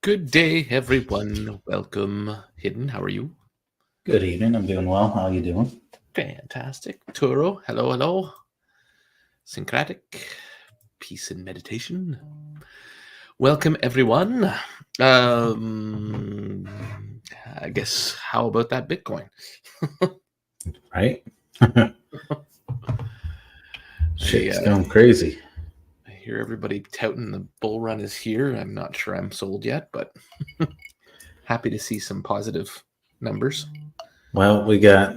Good day, everyone. Welcome, Hidden. How are you? Good evening. I'm doing well. How are you doing? Fantastic. Turo, hello, hello. Syncratic, peace and meditation. Welcome, everyone. Um, I guess, how about that Bitcoin? Right? Shit's I going crazy. hear everybody touting the bull run is here. I'm not sure I'm sold yet, but happy to see some positive numbers. Well, we got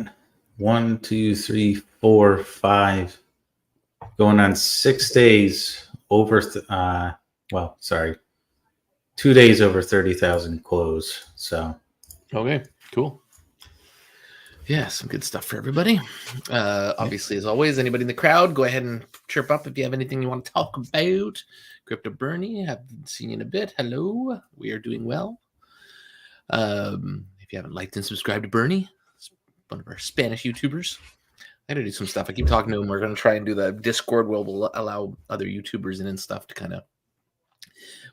1, 2, 3, 4, 5 going on 6 days over. 2 days over 30,000 close. So Okay, cool. Yeah, some good stuff for everybody. Obviously, as always, anybody in the crowd, go ahead and chirp up if you have anything you want to talk about. Crypto Bernie, haven't seen you in a bit. Hello, we are doing well. If you haven't liked and subscribed to Bernie, it's one of our Spanish YouTubers. I gotta do some stuff. I keep talking to him. We're gonna try and do the Discord where we'll allow other YouTubers in and stuff to kind of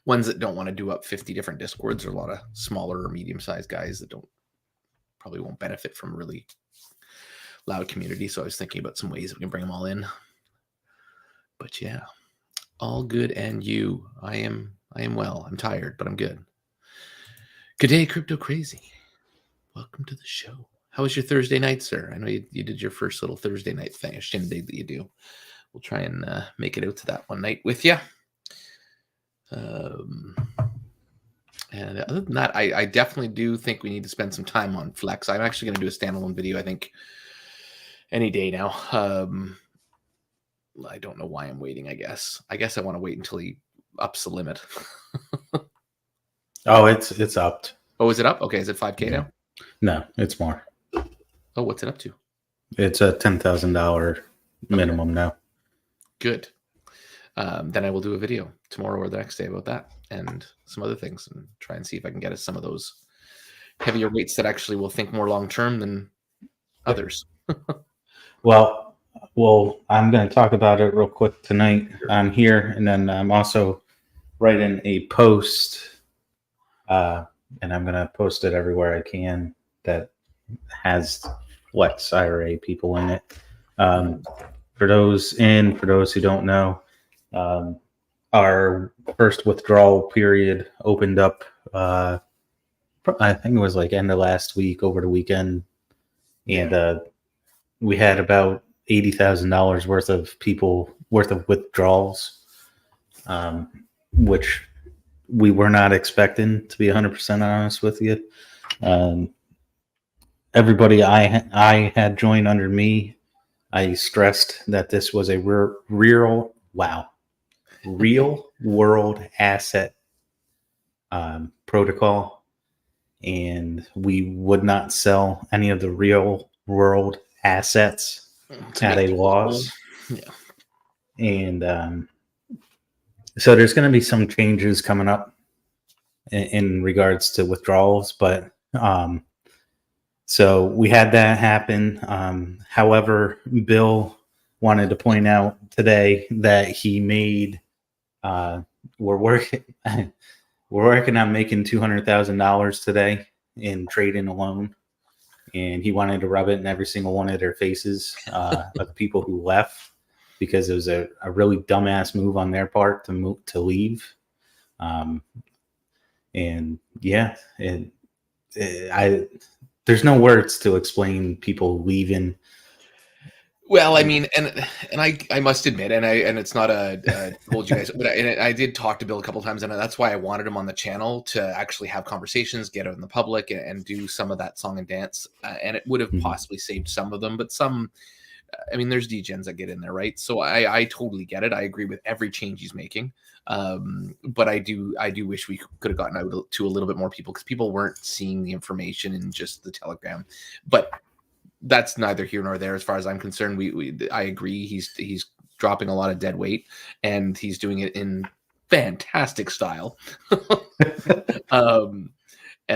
ones that don't want to do up 50 different Discords. There are a lot of smaller or medium-sized guys that probably won't benefit from really loud community. So I was thinking about some ways we can bring them all in. But yeah, all good. And you, I am well. I'm tired, but I'm good. Good day, Crypto Crazy. Welcome to the show. How was your Thursday night, sir? I know you did your first little Thursday night thing, a shindig that you do. We'll try and make it out to that one night with you. And other than that, I definitely do think we need to spend some time on Flex. I'm actually going to do a standalone video, I think, any day now. I don't know why I'm waiting, I guess I want to wait until he ups the limit. oh, it's upped. Oh, is it up? Okay, is it 5K now? No, it's more. Oh, what's it up to? It's a $10,000 minimum now. Good. Then I will do a video tomorrow or the next day about that and some other things and try and see if I can get us some of those heavier weights that actually will think more long term than others. Well, I'm going to talk about it real quick tonight. I'm here, and then I'm also writing a post, and I'm going to post it everywhere I can that has FlexIRA people in it. For those who don't know, our first withdrawal period opened up. I think it was like end of last week, over the weekend, and we had about $80,000 worth of withdrawals, which we were not expecting, to be 100% honest with you. Everybody I had joined under me, I stressed that this was a real world asset protocol, and we would not sell any of the real world assets at a loss. Yeah. And so there's going to be some changes coming up in regards to withdrawals, but so we had that happen. However, Bill wanted to point out today that he made we're working on making $200,000 today in trading alone, and he wanted to rub it in every single one of their faces of the people who left, because it was a really dumbass move on their part to leave. And yeah, there's no words to explain people leaving. Well, I mean, and I must admit, and it's not told you guys, but I did talk to Bill a couple of times, and that's why I wanted him on the channel to actually have conversations, get out in the public, and do some of that song and dance, and it would have possibly saved some of them, but some, I mean, there's degens that get in there, right? So I totally get it. I agree with every change he's making, but I do wish we could have gotten out to a little bit more people, because people weren't seeing the information in just the Telegram, but that's neither here nor there as far as I'm concerned. I agree. He's dropping a lot of dead weight, and he's doing it in fantastic style. And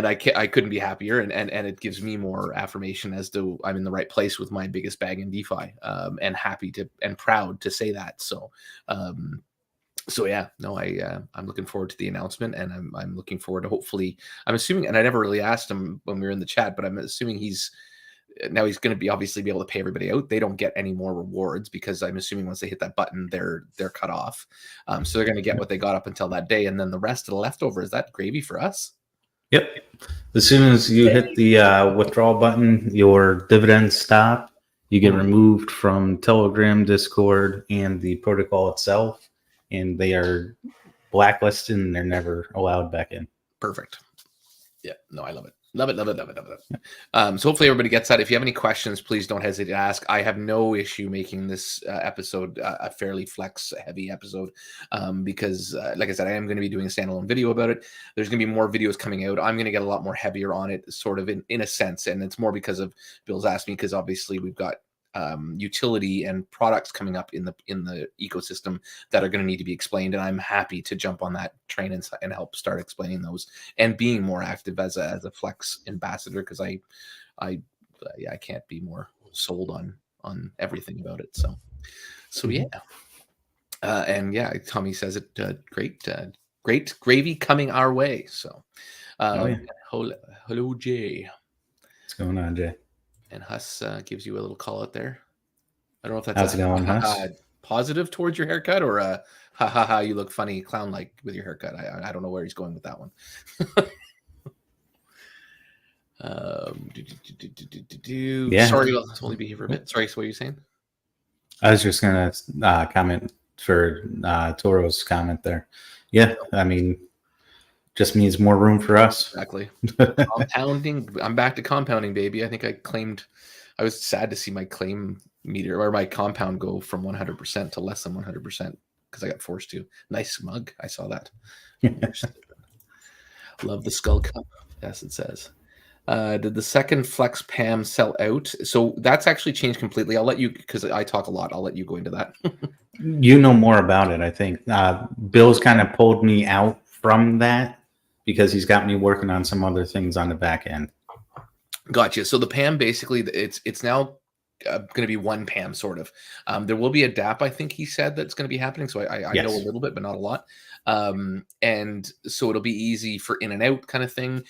I couldn't be happier, and it gives me more affirmation as to I'm in the right place with my biggest bag in DeFi, and happy to and proud to say that. So So yeah, no, I'm looking forward to the announcement, and I'm looking forward to hopefully. I'm assuming, and I never really asked him when we were in the chat, but I'm assuming he's going to be obviously be able to pay everybody out. They don't get any more rewards because I'm assuming once they hit that button, they're cut off. So they're going to get what they got up until that day, and then the rest of the leftover, is that gravy for us? Yep. As soon as you hit the withdrawal button, your dividends stop. You get removed from Telegram, Discord, and the protocol itself, and they are blacklisted and they're never allowed back in. Perfect. Yeah, no, I love it. Love it, love it, love it, love it. So hopefully everybody gets that. If you have any questions, please don't hesitate to ask. I have no issue making this episode a fairly flex-heavy episode because, like I said, I am going to be doing a standalone video about it. There's going to be more videos coming out. I'm going to get a lot more heavier on it, sort of in a sense, and it's more because of Bill's asked me, because obviously we've got utility and products coming up in the ecosystem that are going to need to be explained, and I'm happy to jump on that train and help start explaining those and being more active as a Flex ambassador, because I can't be more sold on everything about it. So yeah, and yeah, Tommy says it great gravy coming our way. So hello Jay, what's going on, Jay? And Huss gives you a little call out there. I don't know if that's how's it going, Huss? Positive towards your haircut, or a ha ha ha, you look funny clown like with your haircut. I don't know where he's going with that one. Yeah. Sorry, I'll only be here for a bit. Sorry, so what are you saying? I was just gonna comment for Toro's comment there. Yeah, I mean, just means more room for us. Exactly. Compounding. I'm back to compounding, baby. I think I was sad to see my claim meter or my compound go from 100% to less than 100% because I got forced to. Nice mug. I saw that. Love the skull cup. Yes, it says. Did the second Flex Pam sell out? So that's actually changed completely. I'll let you, because I talk a lot, I'll let you go into that. You know more about it, I think. Bill's kind of pulled me out from that because he's got me working on some other things on the back end. Gotcha. So the PAM, basically, it's now going to be one PAM, sort of. There will be a DAP, I think he said, that's going to be happening. So I Yes. know a little bit, but not a lot. And so it'll be easy for in and out kind of thing.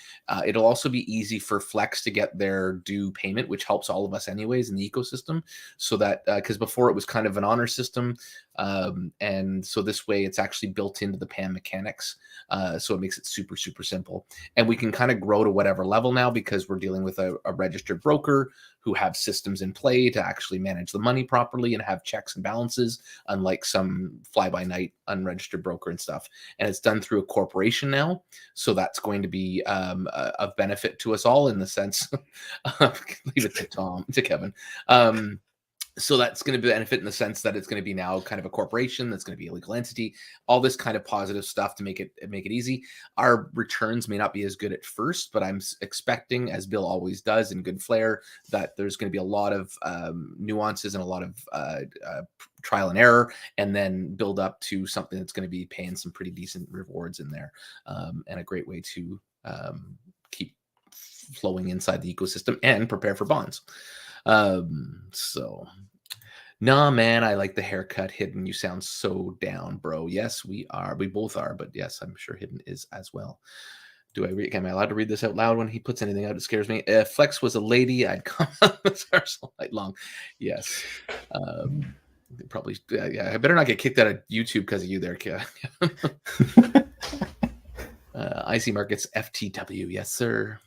It'll also be easy for Flex to get their due payment, which helps all of us anyways in the ecosystem. So that, because before it was kind of an honor system. And so this way it's actually built into the PAM mechanics. So it makes it super, super simple. And we can kind of grow to whatever level now because we're dealing with a registered broker who have systems in play to actually manage the money properly and have checks and balances, unlike some fly-by-night unregistered broker and stuff. And it's done through a corporation now. So that's going to be of benefit to us all in the sense, leave it to Kevin. So that's going to benefit in the sense that it's going to be now kind of a corporation that's going to be a legal entity, all this kind of positive stuff to make it easy. Our returns may not be as good at first, but I'm expecting, as Bill always does in good flair, that there's going to be a lot of nuances and a lot of trial and error, and then build up to something that's going to be paying some pretty decent rewards in there, and a great way to keep flowing inside the ecosystem and prepare for bonds. So nah, man, I like the haircut. Hidden, you sound so down, bro. Yes, we both are, but yes, I'm sure Hidden is as well. Am I allowed to read this out loud? When he puts anything out, it scares me. If Flex was a lady, I'd come up with her all night long. Yes. Probably, yeah, I better not get kicked out of YouTube because of you there, Kevin. IC Markets FTW, yes, sir.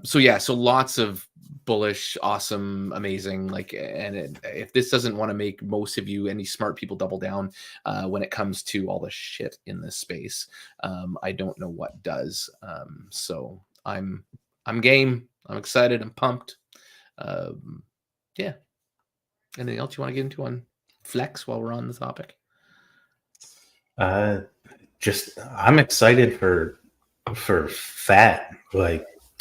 So lots of bullish, awesome, amazing. If this doesn't want to make most of you, any smart people, double down when it comes to all the shit in this space, I don't know what does. So I'm game. I'm excited. I'm pumped. Yeah. Anything else you want to get into on Flex while we're on the topic? I'm excited for FAT.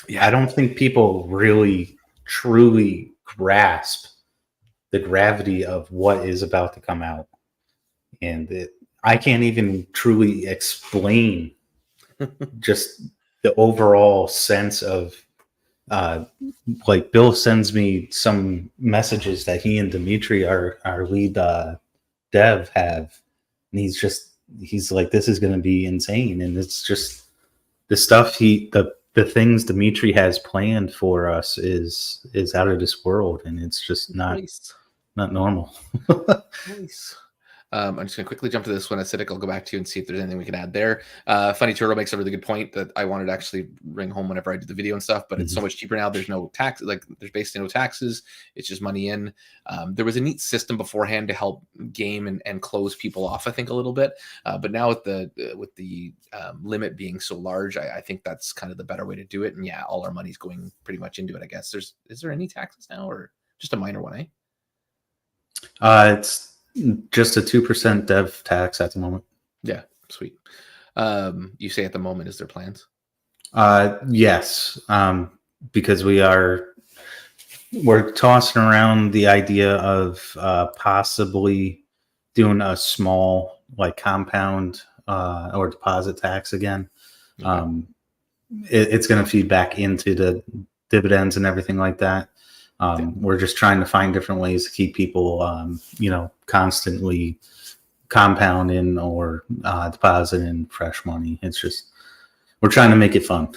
Yeah. I don't think people really truly grasp the gravity of what is about to come out. And I can't even truly explain just the overall sense of, Bill sends me some messages that he and Dimitri, our lead dev, have. And he's just he's like, this is going to be insane. And it's just the stuff the things Dimitri has planned for us is out of this world. And it's just not normal. Nice. I'm just going to quickly jump to this one. Acidic, I'll go back to you and see if there's anything we can add there. Funny Turtle makes a really good point that I wanted to actually bring home whenever I do the video and stuff, but it's so much cheaper now. There's no tax, like there's basically no taxes. It's just money in. There was a neat system beforehand to help game and close people off, I think, a little bit. But now with the limit being so large, I think that's kind of the better way to do it. And yeah, all our money's going pretty much into it, I guess. Is there any taxes now, or just a minor one, eh? It's just a 2% dev tax at the moment. Yeah, sweet. You say at the moment, is there plans? Yes, because we're tossing around the idea of possibly doing a small like compound or deposit tax again. Okay. It's going to feed back into the dividends and everything like that. We're just trying to find different ways to keep people, constantly compounding or depositing fresh money. It's just, we're trying to make it fun.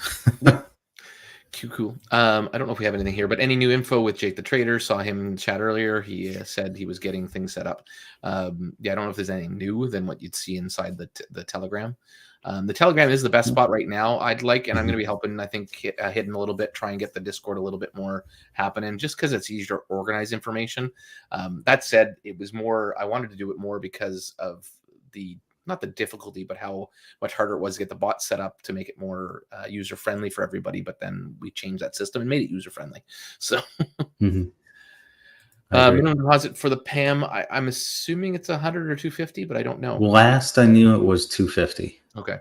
Cool. I don't know if we have anything here, but any new info with Jake the Trader? Saw him in chat earlier. He said he was getting things set up. I don't know if there's anything new than what you'd see inside the Telegram. The Telegram is the best spot right now, I'd like, and I'm going to be helping, I think, hidden a little bit, try and get the Discord a little bit more happening, just because it's easier to organize information. That said, it was more, I wanted to do it more because of not the difficulty, but how much harder it was to get the bot set up to make it more user-friendly for everybody, but then we changed that system and made it user-friendly. So minimum deposit for the PAM, I'm assuming it's 100 or 250, but I don't know. Last I knew it was 250. Okay.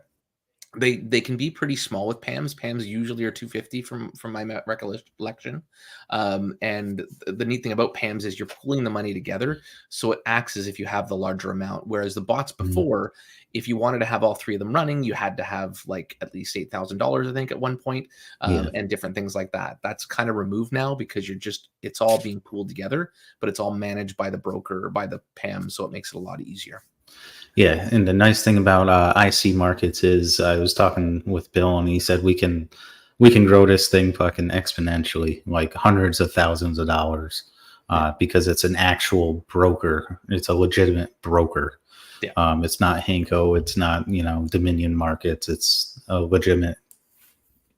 They can be pretty small with PAMs. PAMs usually are 250 from my recollection. And the neat thing about PAMs is you're pulling the money together, so it acts as if you have the larger amount. Whereas the bots before, if you wanted to have all three of them running, you had to have like at least $8,000, I think, at one point, and different things like that. That's kind of removed now because it's all being pooled together, but it's all managed by the broker or by the PAM, so it makes it a lot easier. Yeah, and the nice thing about IC markets is I was talking with Bill, and he said we can grow this thing fucking exponentially, like hundreds of thousands of dollars, because it's an actual broker. It's a legitimate broker. Yeah. It's not Hanko. It's not Dominion Markets. It's a legitimate,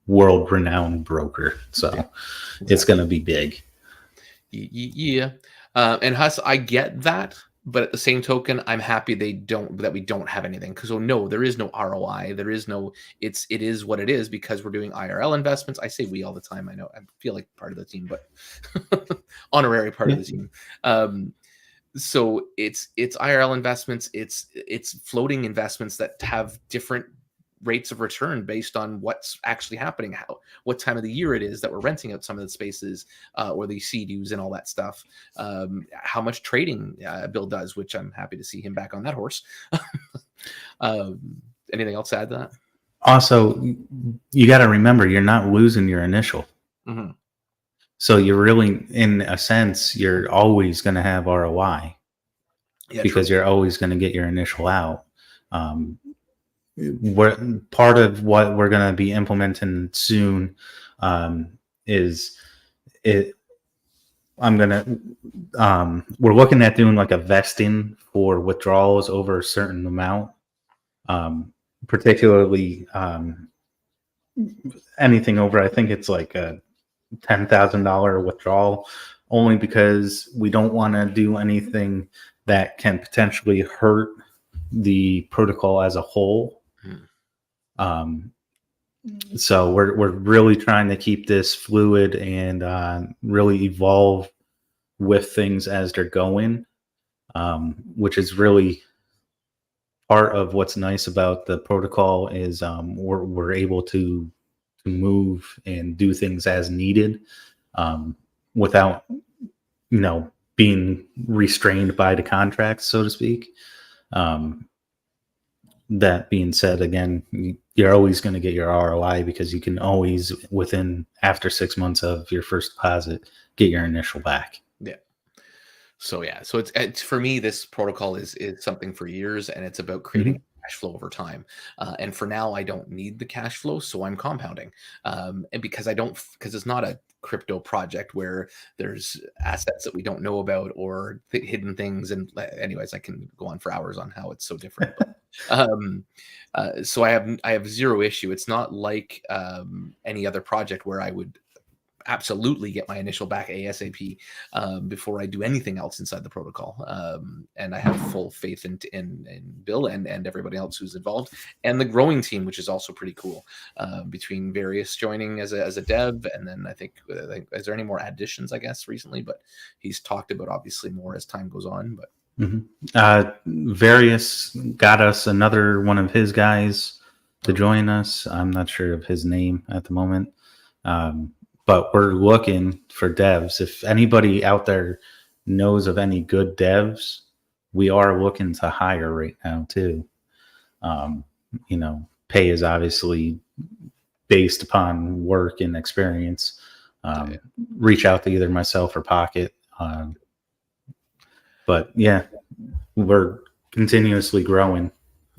world-renowned broker. So It's going to be big. Yeah, and Huss, I get that. But at the same token, I'm happy that we don't have anything, because no, there is no ROI. There is no, it is what it is, because we're doing IRL investments. I say we all the time. I know I feel like part of the team, but honorary part of the team. So it's IRL investments. It's floating investments that have different rates of return based on what's actually happening, what time of the year it is that we're renting out some of the spaces, or the CDUs and all that stuff, how much trading Bill does, which I'm happy to see him back on that horse. Anything else to add to that? Also, you got to remember, you're not losing your initial. Mm-hmm. So you're really, in a sense, you're always going to have ROI, because you're always going to get your initial out. Part of what we're going to be implementing soon is we're looking at doing like a vesting for withdrawals over a certain amount, particularly anything over, I think it's like a $10,000 withdrawal, only because we don't want to do anything that can potentially hurt the protocol as a whole. So we're really trying to keep this fluid and really evolve with things as they're going, which is really part of what's nice about the protocol is we're able to move and do things as needed, without being restrained by the contracts, so to speak. That being said, again, you're always going to get your ROI, because you can always, after 6 months of your first deposit, get your initial back. Yeah. So it's for me, this protocol is something for years, and it's about creating cash flow over time. And for now, I don't need the cash flow, so I'm compounding. And because it's not a crypto project where there's assets that we don't know about or hidden things. And anyways, I can go on for hours on how it's so different. But, so I have zero issue. It's not like any other project where I would absolutely get my initial back ASAP before I do anything else inside the protocol. And I have full faith in Bill and everybody else who's involved, and the growing team, which is also pretty cool. Between various joining as a dev, and then I think is there any more additions? I guess recently, but he's talked about obviously more as time goes on. But Various got us another one of his guys to join us. I'm not sure of his name at the moment. But we're looking for devs. If anybody out there knows of any good devs, we are looking to hire right now too. Pay is obviously based upon work and experience. Reach out to either myself or Pocket. But yeah, we're continuously growing.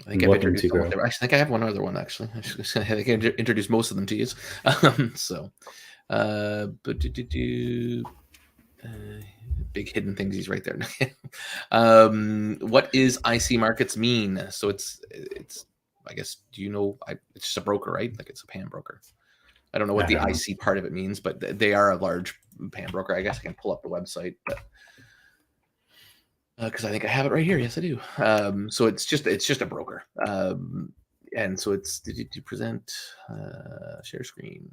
I think I've introduced I think I have one other one actually. I think I introduced most of them to you. Big hidden things. He's right there. What is IC markets mean? So it's I guess, do you know? It's just a broker, right? Like it's a PAM broker. I don't know what the IC part of it means, but they are a large PAM broker. I guess I can pull up the website, because I think I have it right here. Yes, I do. So it's just a broker. And so did you present share screen?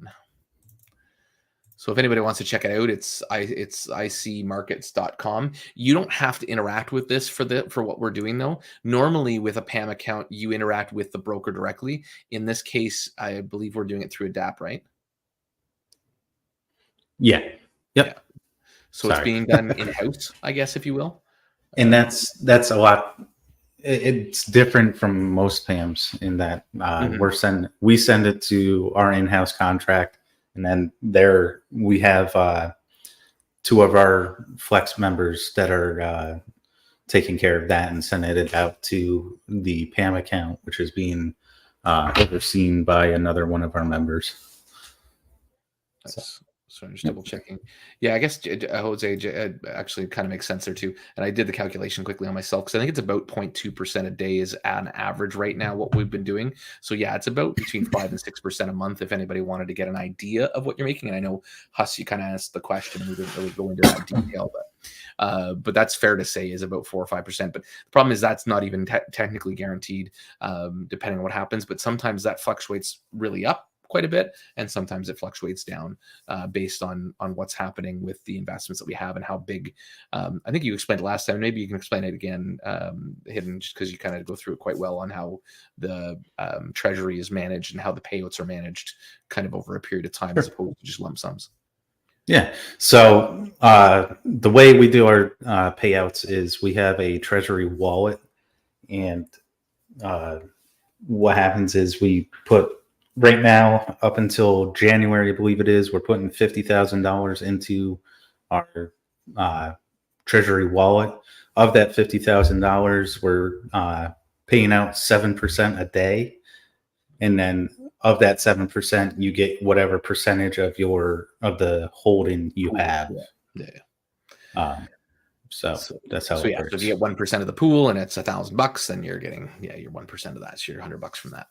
So if anybody wants to check it out, it's icmarkets.com. You don't have to interact with this for what we're doing though. Normally with a PAM account, you interact with the broker directly. In this case, I believe we're doing it through a DApp, right? Yeah. Yep. Yeah. So It's being done in-house, I guess, if you will. And that's a lot. It's different from most PAMs in that we send it to our in-house contract. And then we have two of our Flex members that are taking care of that and sending it out to the PAM account, which is being overseen by another one of our members. So I'm just double checking. Yeah, I guess Jose actually kind of makes sense there too. And I did the calculation quickly on myself because I think it's about 0.2% a day is an average right now what we've been doing. So yeah, it's about between 5 and 6% a month if anybody wanted to get an idea of what you're making. And I know Huss, you kind of asked the question and we didn't really go into that detail, but that's fair to say is about 4 or 5%. But the problem is that's not even technically guaranteed, depending on what happens. But sometimes that fluctuates really up quite a bit, and sometimes it fluctuates down based on what's happening with the investments that we have and how big. I think you explained it last time. Maybe you can explain it again, Hidden, just because you kind of go through it quite well on how the treasury is managed and how the payouts are managed kind of over a period of time as opposed to just lump sums. Yeah. So the way we do our payouts is we have a treasury wallet, and what happens is we put, right now, up until January, I believe it is, we're putting $50,000 into our treasury wallet. Of that $50,000, we're paying out 7% a day. And then of that 7%, you get whatever percentage of the holding you have. Yeah. So that's how it works. So if you get 1% of the pool and it's $1,000, then you're getting your 1% of that. So you're $100 from that.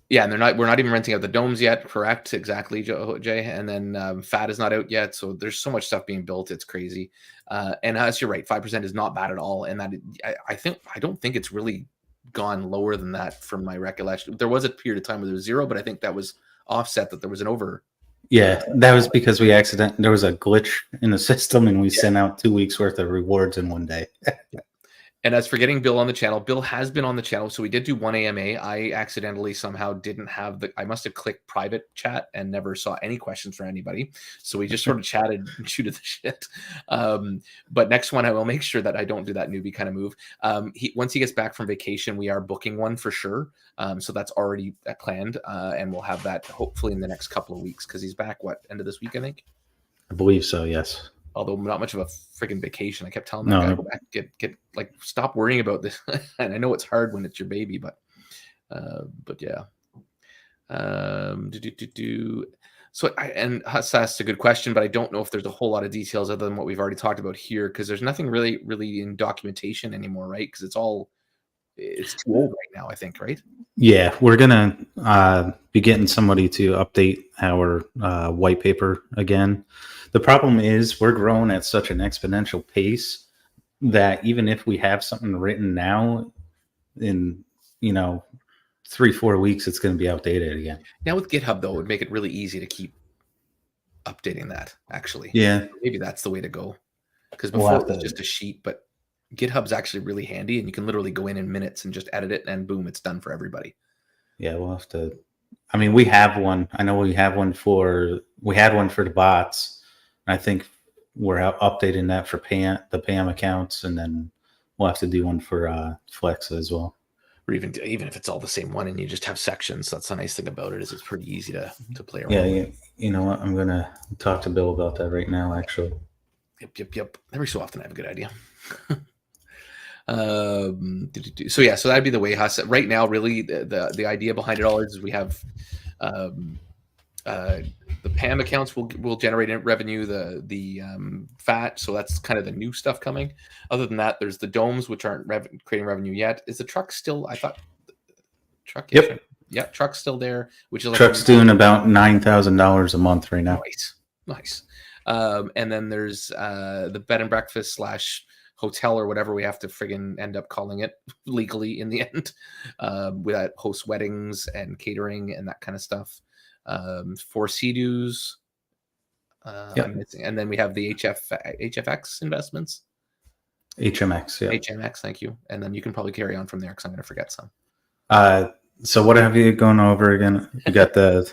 Yeah, and we're not even renting out the domes yet, correct? Exactly, Jay. And then FAT is not out yet, so there's so much stuff being built, it's crazy. And as you're right, 5% is not bad at all. And that I don't think it's really gone lower than that from my recollection. There was a period of time where there was 0, but I think that was offset that there was an over. Yeah, that was because there was a glitch in the system, and we sent out 2 weeks worth of rewards in one day. Yeah. And as for getting Bill on the channel, Bill has been on the channel. So we did do one AMA. I accidentally somehow didn't have I must have clicked private chat and never saw any questions from anybody. So we just sort of chatted and shooted the shit. But next one, I will make sure that I don't do that newbie kind of move. Once he gets back from vacation, we are booking one for sure. So that's already planned. And we'll have that hopefully in the next couple of weeks because he's back, end of this week, I think? I believe so, yes. although not much of a freaking vacation. I kept telling that guy, go back, get like, stop worrying about this. And I know it's hard when it's your baby, but yeah. So and Huss asked a good question, but I don't know if there's a whole lot of details other than what we've already talked about here, because there's nothing really in documentation anymore, right? Because it's too old right now, I think, right? Yeah, we're gonna be getting somebody to update our white paper again. The problem is we're growing at such an exponential pace that even if we have something written now, in 3-4 weeks, it's going to be outdated again. Now with GitHub, though, it would make it really easy to keep updating that, actually. Yeah. Maybe that's the way to go. Because before it was just a sheet, but GitHub's actually really handy, and you can literally go in minutes and just edit it, and boom, it's done for everybody. Yeah, we'll have to. I mean, we have one. I know we had one for the bots. I think we're updating that for the PAM accounts, and then we'll have to do one for Flex as well. Or even if it's all the same one and you just have sections, that's the nice thing about it, is it's pretty easy to play around. Yeah, you know what? I'm gonna talk to Bill about that right now, actually. Yep. Every so often I have a good idea. So yeah, so that'd be the way, Huss. Right now, really, the idea behind it all is we have the PAM accounts will generate revenue, the FAT, so that's kind of the new stuff coming. Other than that, there's the domes, which aren't creating revenue yet. Is the truck still? I thought truck. Yep. Yeah, truck's still there. Which is like truck's doing about $9,000 a month right now. Nice. And then there's the bed and breakfast / hotel or whatever we have to friggin' end up calling it legally in the end. We that host weddings and catering and that kind of stuff. For Sea-Doos, and then we have the HFX investments. HMX, yeah. HMX, thank you. And then you can probably carry on from there, because I'm going to forget some. So what have you gone over again? We got the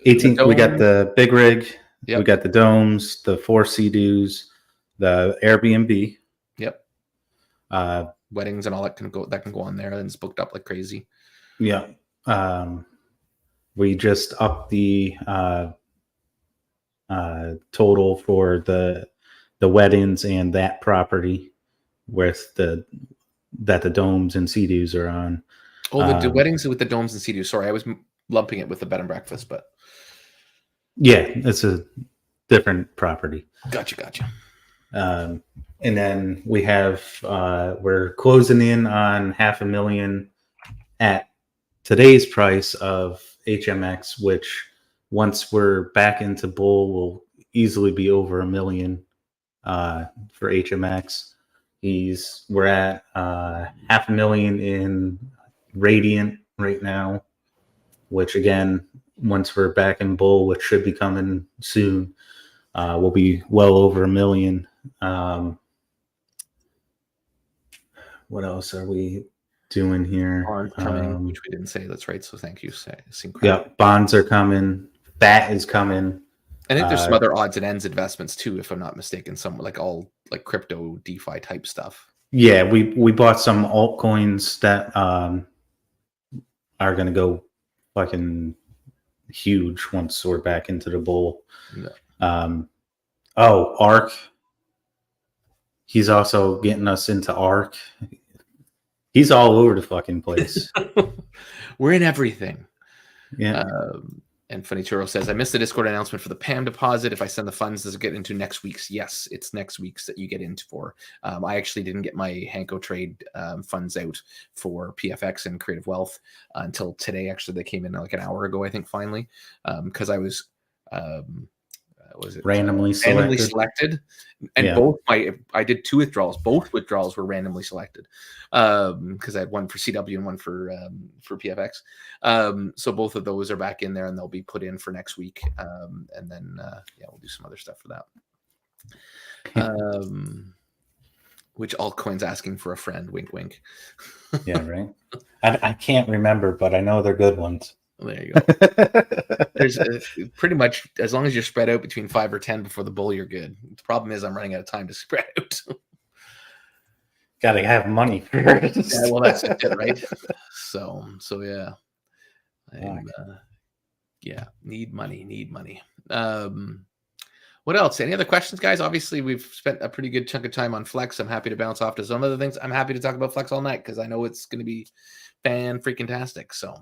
18. We got the big rig. Yep. We got the domes, the 4 Sea-Doos, the Airbnb. Yep. Weddings and all that can go on there, and it's booked up like crazy. Yeah. We just upped the total for the weddings and that property with the domes and Sea-Doos are on. Oh, the weddings with the domes and Sea-Doos. Sorry, I was lumping it with the bed and breakfast, but yeah, it's a different property. Gotcha. And then we have we're closing in on $500,000 at today's price of HMX, which once we're back into bull will easily be over $1 million for HMX. We're at $500,000 in Radiant right now, which again, once we're back in bull, which should be coming soon, will be well over $1 million. What else are we doing here? Bonds coming, which we didn't say. That's right. So thank you. Yeah, bonds are coming. BAT is coming. I think there's some other odds and ends investments too, if I'm not mistaken. Some all crypto DeFi type stuff. Yeah, we bought some altcoins that are going to go fucking huge once we're back into the bull. Yeah. ARK. He's also getting us into ARK. He's all over the fucking place. We're in everything. Yeah. And Funny Churro says, I missed the Discord announcement for the PAM deposit. If I send the funds, does it get into next week's? Yes, it's next week's that you get into for. I actually didn't get my Hanko Trade funds out for PFX and Creative Wealth until today. Actually, they came in like an hour ago, I think, finally, because I was... was it randomly selected, and both I did 2 withdrawals. Both withdrawals were randomly selected because I had one for CW and one for PFX. So both of those are back in there, and they'll be put in for next week. And then we'll do some other stuff for that. Which altcoin's asking for a friend? Wink, wink. Yeah, right. I can't remember, but I know they're good ones. There you go. There's pretty much, as long as you're spread out between 5 or 10 before the bull, you're good. The problem is I'm running out of time to spread out. Gotta have money first. Yeah, well, that's it, right? So yeah. And, need money. What else? Any other questions, guys? Obviously, we've spent a pretty good chunk of time on Flex. I'm happy to bounce off to some other things. I'm happy to talk about Flex all night because I know it's going to be fan-freaking-tastic. So,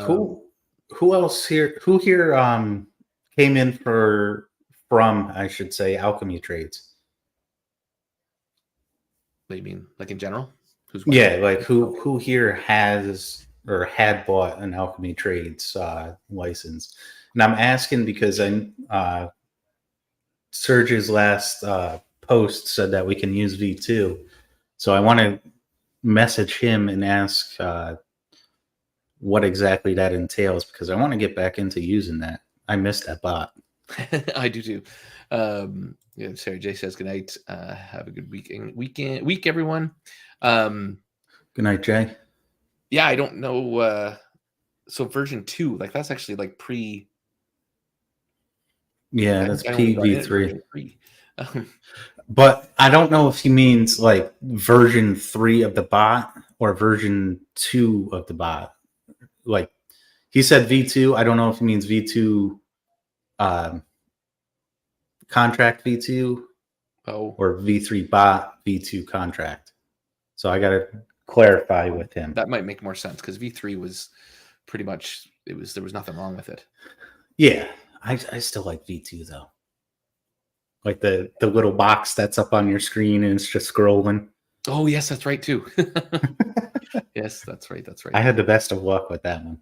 who else here? Who here came in from I should say Alchemy Trades? What do you mean, like in general? Yeah, like who here has or had bought an Alchemy Trades license? And I'm asking because Serge's last post said that we can use V2, so I want to message him and ask what exactly that entails because I want to get back into using that. I missed that bot. I do too. Yeah, Sarah J says good night. Have a good week, everyone. Good night, Jay. Yeah, I don't know. So version 2, like that's actually like pre. Yeah, that's PV3. But I don't know if he means like version 3 of the bot or version 2 of the bot. Like he said V2. I don't know if he means V2 contract V2 or V3 bot V2 contract. So I got to clarify with him. That might make more sense because V3 was pretty much there was nothing wrong with it. Yeah, I still like V2 though. Like the little box that's up on your screen and it's just scrolling. Oh yes, that's right too. Yes, that's right. That's right. I had the best of luck with that one.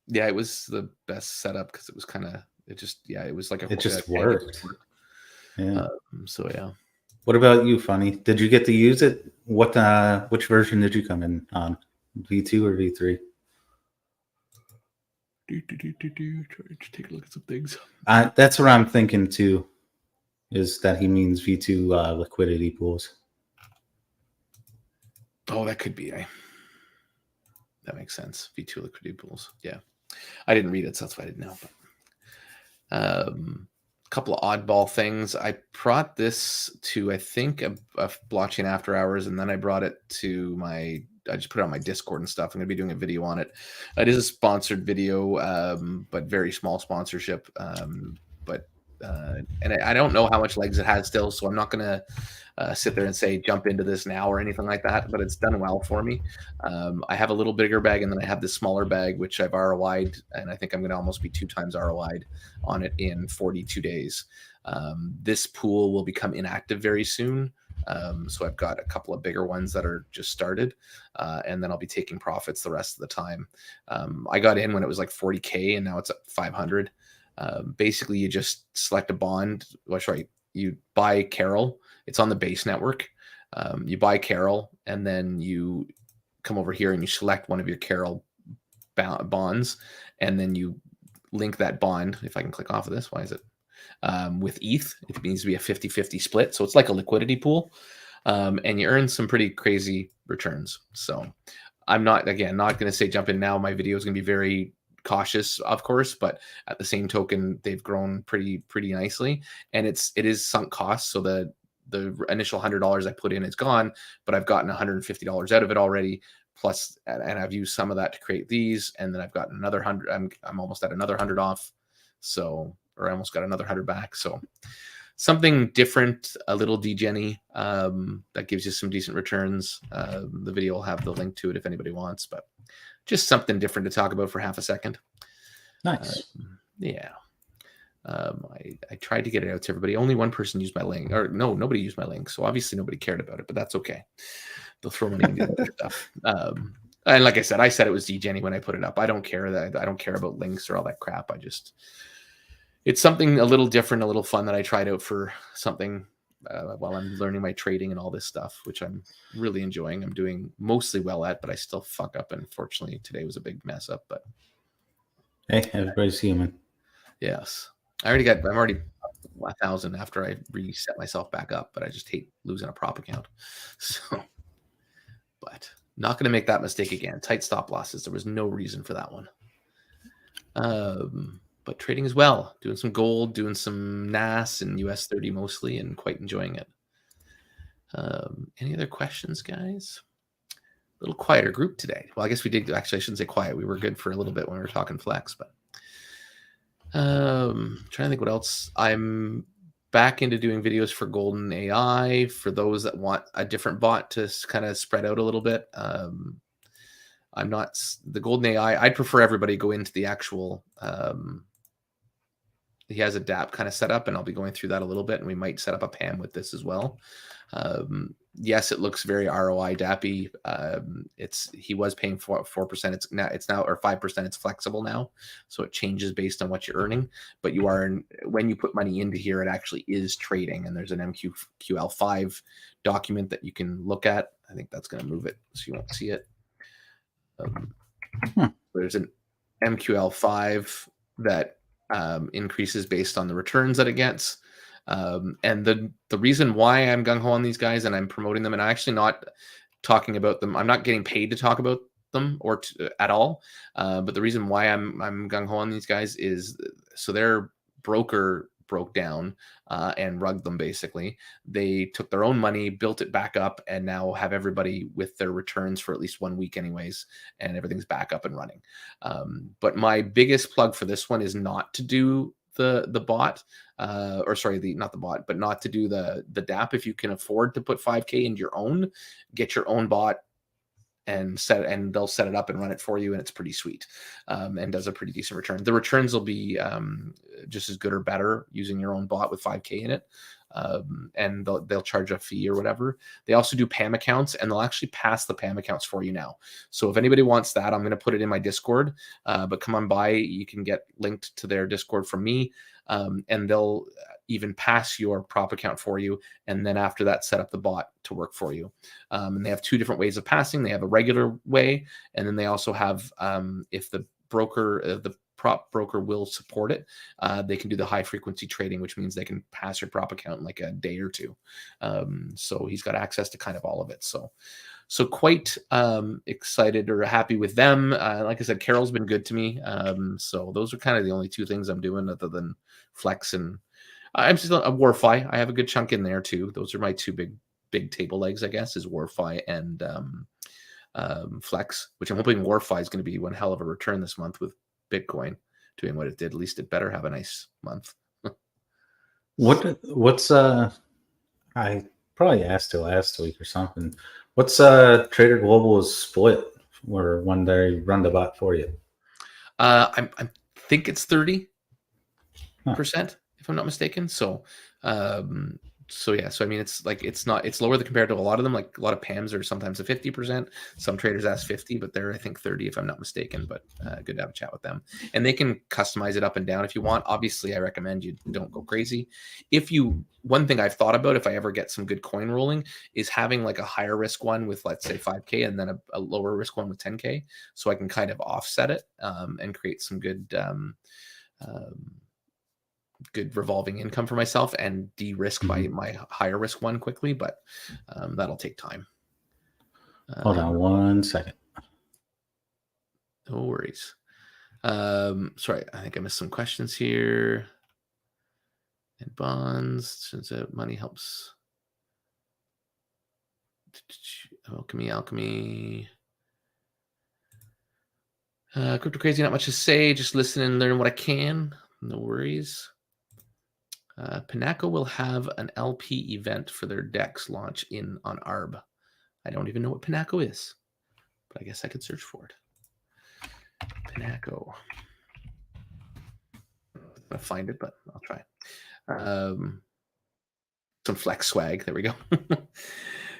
Yeah, it was the best setup because it was it was like it just worked. Yeah. So yeah. What about you, Funny? Did you get to use it? Which version did you come in on? V2 or V3? Trying to take a look at some things. That's what I'm thinking too. Is that he means V2 liquidity pools? Oh, that could be. That makes sense. V2 liquidity pools. Yeah, I didn't read it, so that's why I didn't know. But, a couple of oddball things. I brought this to I think a blockchain after hours, and then I brought it to I just put it on my Discord and stuff. I'm going to be doing a video on it. It is a sponsored video, but very small sponsorship. And I don't know how much legs it has still, so I'm not going to sit there and say jump into this now or anything like that, but it's done well for me. I have a little bigger bag, and then I have this smaller bag, which I've ROI'd, and I think I'm going to almost be 2 times ROI'd on it in 42 days. This pool will become inactive very soon. So I've got a couple of bigger ones that are just started, and then I'll be taking profits the rest of the time. I got in when it was like 40K, and now it's at 500. Basically, you just select a bond. Well, sorry, you buy Carol. It's on the base network. You buy Carol, and then you come over here and you select one of your Carol bonds, and then you link that bond. If I can click off of this, why is it? With ETH, it needs to be a 50-50 split. So it's like a liquidity pool, and you earn some pretty crazy returns. So I'm not going to say jump in now. My video is going to be very cautious, of course, but at the same token, they've grown pretty nicely, and it is sunk cost. So the initial $100 I put in is gone, but I've gotten $150 out of it already. Plus, and I've used some of that to create these, and then I've gotten another 100. I'm almost at another 100 off. So, or I almost got another 100 back. So something different, a little degen-y, that gives you some decent returns. The video will have the link to it if anybody wants, but just something different to talk about for half a second. Nice. Yeah. I tried to get it out to everybody. Only one person used my link, or no, nobody used my link. So obviously nobody cared about it, but that's okay. They'll throw money into other stuff. And like I said it was degen when I put it up. I don't care about links or all that crap. It's something a little different, a little fun that I tried out for something while I'm learning my trading and all this stuff, which I'm really enjoying. I'm doing mostly well at, but I still fuck up. And unfortunately, today was a big mess up. But hey, everybody's human. Yes, I'm already 1,000 after I reset myself back up. But I just hate losing a prop account. So, but not going to make that mistake again. Tight stop losses. There was no reason for that one. But trading as well, doing some gold, doing some NAS and US 30 mostly, and quite enjoying it. Any other questions, guys? A little quieter group today. Well, I guess we did. Actually, I shouldn't say quiet. We were good for a little bit when we were talking flex, but trying to think what else. I'm back into doing videos for Golden AI for those that want a different bot to kind of spread out a little bit. I'm not the Golden AI. I'd prefer everybody go into the actual. He has a DApp kind of set up, and I'll be going through that a little bit, and we might set up a PAM with this as well. Yes, it looks very ROI dappy. He was paying 4%. It's now or 5%. It's flexible now, so it changes based on what you're earning. But when you put money into here, it actually is trading, and there's an MQL5 document that you can look at. I think that's going to move it, so you won't see it. There's an MQL5 that increases based on the returns that it gets. And the reason why I'm gung-ho on these guys and I'm promoting them, and I'm actually not talking about them, I'm not getting paid to talk about them at all. But the reason why I'm gung-ho on these guys is so their broker broke down and rugged them. Basically, they took their own money, built it back up, and now have everybody with their returns for at least 1 week anyways, and everything's back up and running. But my biggest plug for this one is not to do the bot, or sorry, not the bot, but not to do the DApp. If you can afford to put 5K into your own, get your own bot and they'll set it up and run it for you, and it's pretty sweet, and does a pretty decent return. The returns will be just as good or better using your own bot with 5K in it, and they'll charge a fee or whatever. They also do PAM accounts, and they'll actually pass the PAM accounts for you now. So if anybody wants that, I'm going to put it in my Discord, but come on by. You can get linked to their Discord from me, and they'll even pass your prop account for you, and then after that set up the bot to work for you. And they have two different ways of passing. They have a regular way, and then they also have, if the prop broker will support it, they can do the high frequency trading, which means they can pass your prop account in like a day or two. So he's got access to kind of all of it. So quite excited or happy with them. Like I said, Carol's been good to me. So those are kind of the only two things I'm doing other than Flex, and I'm still a Warfi. I have a good chunk in there too. Those are my two big table legs, I guess, is Warfi and Flex, which I'm hoping Warfi is going to be one hell of a return this month with Bitcoin doing what it did. At least it better have a nice month. What's I probably asked it last week or something. What's Trader Global's split where when they run the bot for you? I think it's 30%, if I'm not mistaken. So yeah, so I mean, it's lower than compared to a lot of them. Like a lot of PAMs are sometimes a 50%. Some traders ask 50, but they're I think 30 if I'm not mistaken. But good to have a chat with them, and they can customize it up and down if you want. Obviously, I recommend you don't go crazy. One thing I've thought about if I ever get some good coin rolling is having like a higher risk one with, let's say, 5K and then a lower risk one with 10K, so I can kind of offset it and create some good revolving income for myself and de-risk my higher risk one quickly, but that'll take time. Hold on 1 second. No worries. Sorry, I think I missed some questions here. And bonds, since money helps. Alchemy. Crypto crazy, not much to say. Just listen and learn what I can. No worries. Pinaco will have an LP event for their DEX launch on ARB. I don't even know what Pinaco is, but I guess I could search for it. Pinaco. I'm going to find it, but I'll try. Some Flex swag. There we go.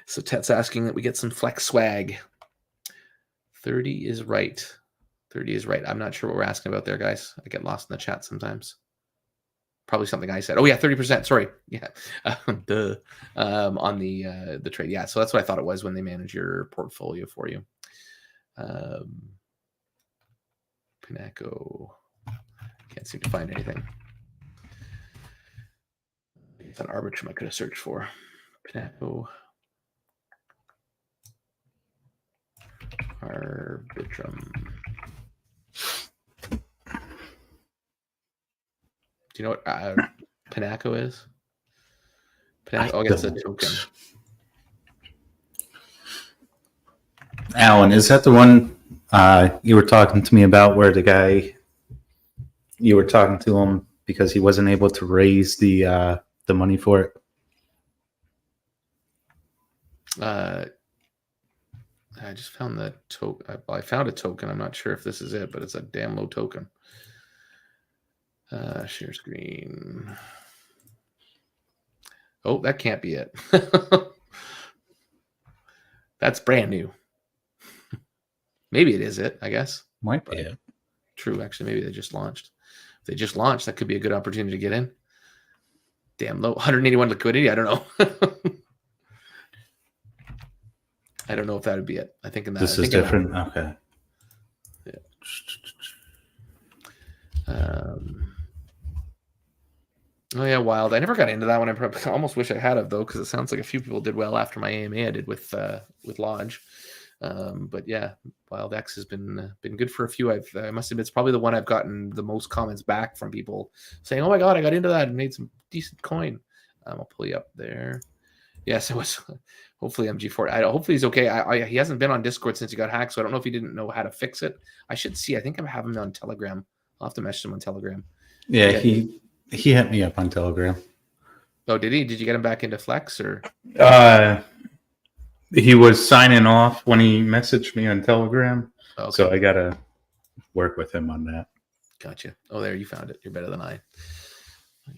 So Tet's asking that we get some Flex swag. 30 is right. 30 is right. I'm not sure what we're asking about there, guys. I get lost in the chat sometimes. Probably something I said. Oh yeah, 30%. Sorry. Yeah. On the trade. Yeah. So that's what I thought it was when they manage your portfolio for you. Pinaco. Can't seem to find anything. It's an Arbitrum I could have searched for. Pinaco. Arbitrum. Do you know what Pinaco is? Pinaco, I guess it's a token. Alan, is that the one you were talking to me about where the guy, you were talking to him because he wasn't able to raise the the money for it? I just found the token. I found a token. I'm not sure if this is it, but it's a damn low token. Share screen. Oh, that can't be it. That's brand new. Maybe it is it, I guess. Might be it. True, actually, maybe they just launched. If they just launched, that could be a good opportunity to get in. Damn low. 181 liquidity. I don't know. I don't know if that would be it. I think in that. This is different. Okay. Yeah. Oh yeah, Wild. I never got into that one. I almost wish I had it though, because it sounds like a few people did well after my AMA I did with Lodge. But yeah, Wild X has been good for a few. I must admit, it's probably the one I've gotten the most comments back from people saying, "Oh my god, I got into that and made some decent coin." I'll pull you up there. Yes, it was. Hopefully MG4. Hopefully he's okay. He hasn't been on Discord since he got hacked, so I don't know if he didn't know how to fix it. I should see. I think I have him on Telegram. I'll have to message him on Telegram. Yeah, he hit me up on Telegram. Oh, did he? Did you get him back into Flex or? He was signing off when he messaged me on Telegram, Okay. So I gotta work with him on that. Gotcha. Oh, there, you found it. You're better than I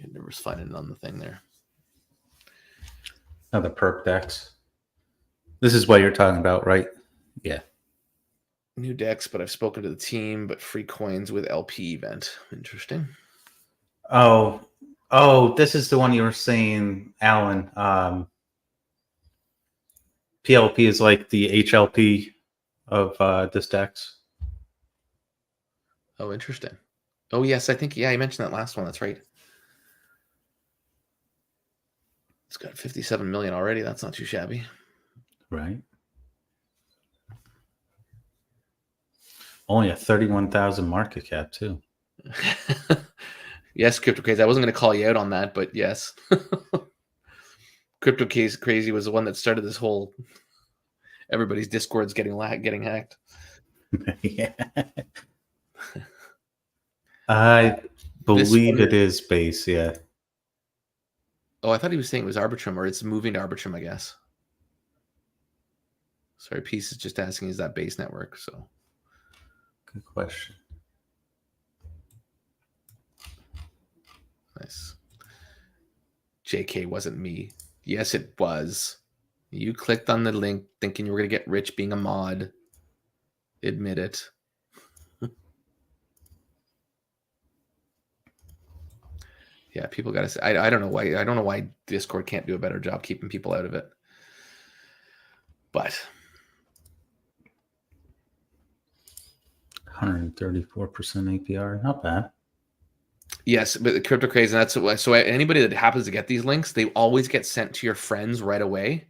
get nervous finding it on the thing there. Oh, the perp decks. This is what you're talking about, right? Yeah. New decks, but I've spoken to the team, but free coins with LP event. Interesting. Oh, this is the one you were saying, Alan. PLP is like the HLP of this decks. Oh, interesting. Oh, yes, I think, yeah, I mentioned that last one. That's right. It's got 57 million already. That's not too shabby. Right. Only a 31,000 market cap, too. Yes, Crypto Crazy. I wasn't going to call you out on that, but yes. Crypto Crazy was the one that started this whole everybody's Discord's getting hacked. Yeah. I believe it is base, yeah. Oh, I thought he was saying it was Arbitrum, or it's moving to Arbitrum, I guess. Sorry, Peace is just asking, is that base network? So, good question. Nice. JK wasn't me. Yes, it was. You clicked on the link thinking you were going to get rich being a mod. Admit it. Yeah, people got to say, I don't know why. I don't know why Discord can't do a better job keeping people out of it. But 134% APR, not bad. Yes, but the Crypto Crazy, and that's so anybody that happens to get these links, they always get sent to your friends right away.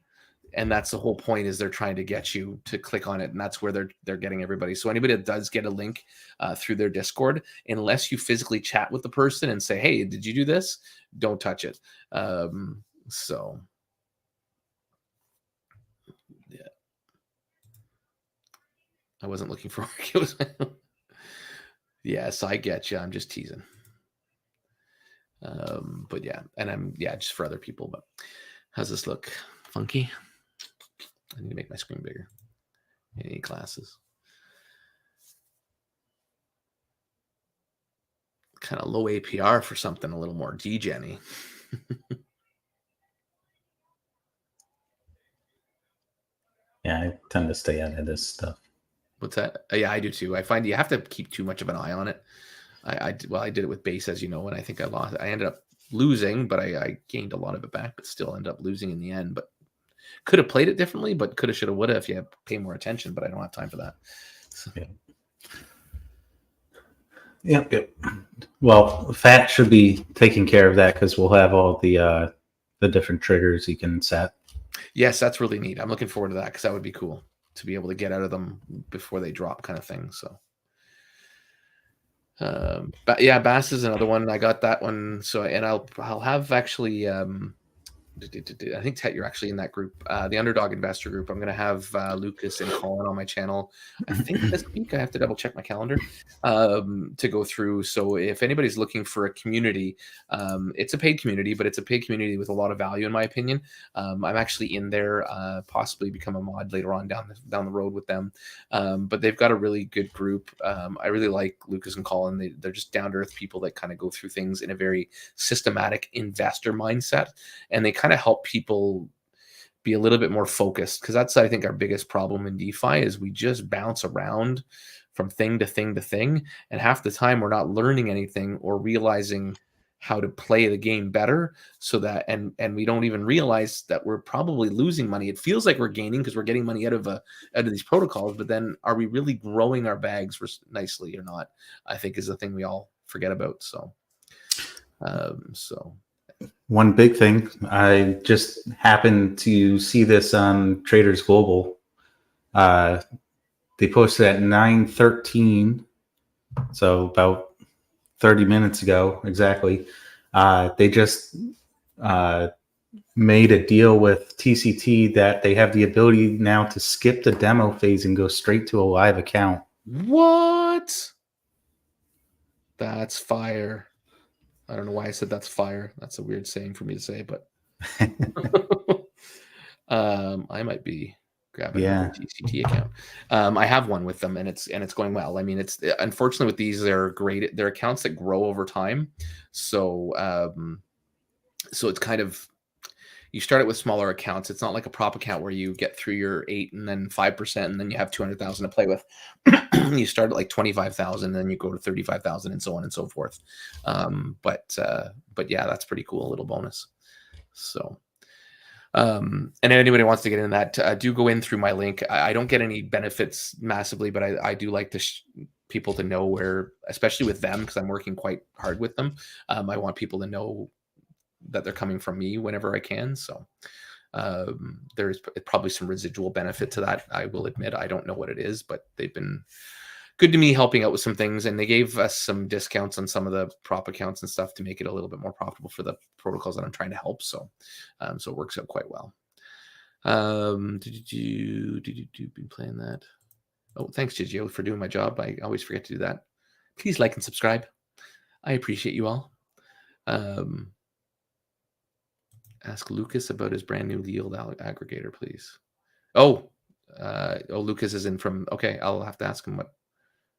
And that's the whole point, is they're trying to get you to click on it, and that's where they're getting everybody. So anybody that does get a link through their Discord, unless you physically chat with the person and say, "Hey, did you do this?" Don't touch it. So yeah, I wasn't looking for work. It was yes, I get you. I'm just teasing. But yeah, and just for other people. But how's this look? Funky. I need to make my screen bigger. Any glasses? Kind of low APR for something a little more degen-y. Yeah, I tend to stay out of this stuff. What's that? Yeah, I do too. I find you have to keep too much of an eye on it. I did it with base, as you know, and I think I lost. I ended up losing, but I gained a lot of it back, but still ended up losing in the end. But could have played it differently, but coulda, shoulda, woulda if you pay more attention. But I don't have time for that. So. Yeah. Yep. Well, Fat should be taking care of that, because we'll have all the different triggers you can set. Yes, that's really neat. I'm looking forward to that, because that would be cool to be able to get out of them before they drop, kind of thing. So. But yeah, Bass is another one. I got that one. So, and I'll have actually I think Ted, you're actually in that group, the Underdog Investor group. I'm going to have Lucas and Colin on my channel. I think this week. I have to double check my calendar to go through. So if anybody's looking for a community, it's a paid community, but it's a paid community with a lot of value, in my opinion. I'm actually in there, possibly become a mod later on down the road with them. But they've got a really good group. I really like Lucas and Colin. They're just down to earth people that kind of go through things in a very systematic investor mindset, and they kind of help people be a little bit more focused, because that's, I think, our biggest problem in DeFi is we just bounce around from thing to thing to thing, and half the time we're not learning anything or realizing how to play the game better, so that and we don't even realize that we're probably losing money. It feels like we're gaining because we're getting money out of these protocols, but then are we really growing our bags nicely or not, I think, is the thing we all forget about. So one big thing, I just happened to see this on Traders Global. They posted at 9:13, so about 30 minutes ago exactly. They just made a deal with TCT that they have the ability now to skip the demo phase and go straight to a live account. What? That's fire. I don't know why I said that's fire. That's a weird saying for me to say, but I might be grabbing a TCT account. I have one with them, and it's going well. I mean, it's unfortunately with these, they're great. They're accounts that grow over time. So it's kind of, you start it with smaller accounts. It's not like a prop account where you get through your 8 and then 5%, and then you have 200,000 to play with. You start at like 25,000, then you go to 35,000, and so on and so forth. But yeah, that's pretty cool. A little bonus. So, and if anybody wants to get in that, do go in through my link. I don't get any benefits massively, but I do like people to know where, especially with them, because I'm working quite hard with them. I want people to know that they're coming from me whenever I can. So there's probably some residual benefit to that. I will admit, I don't know what it is, but they've been good to me, helping out with some things, and they gave us some discounts on some of the prop accounts and stuff to make it a little bit more profitable for the protocols that I'm trying to help. So it works out quite well. Did you been playing that? Oh, thanks, Gigio, for doing my job. I always forget to do that. Please like and subscribe. I appreciate you all. Ask Lucas about his brand new yield aggregator, please. Lucas is in from, okay, I'll have to ask him what,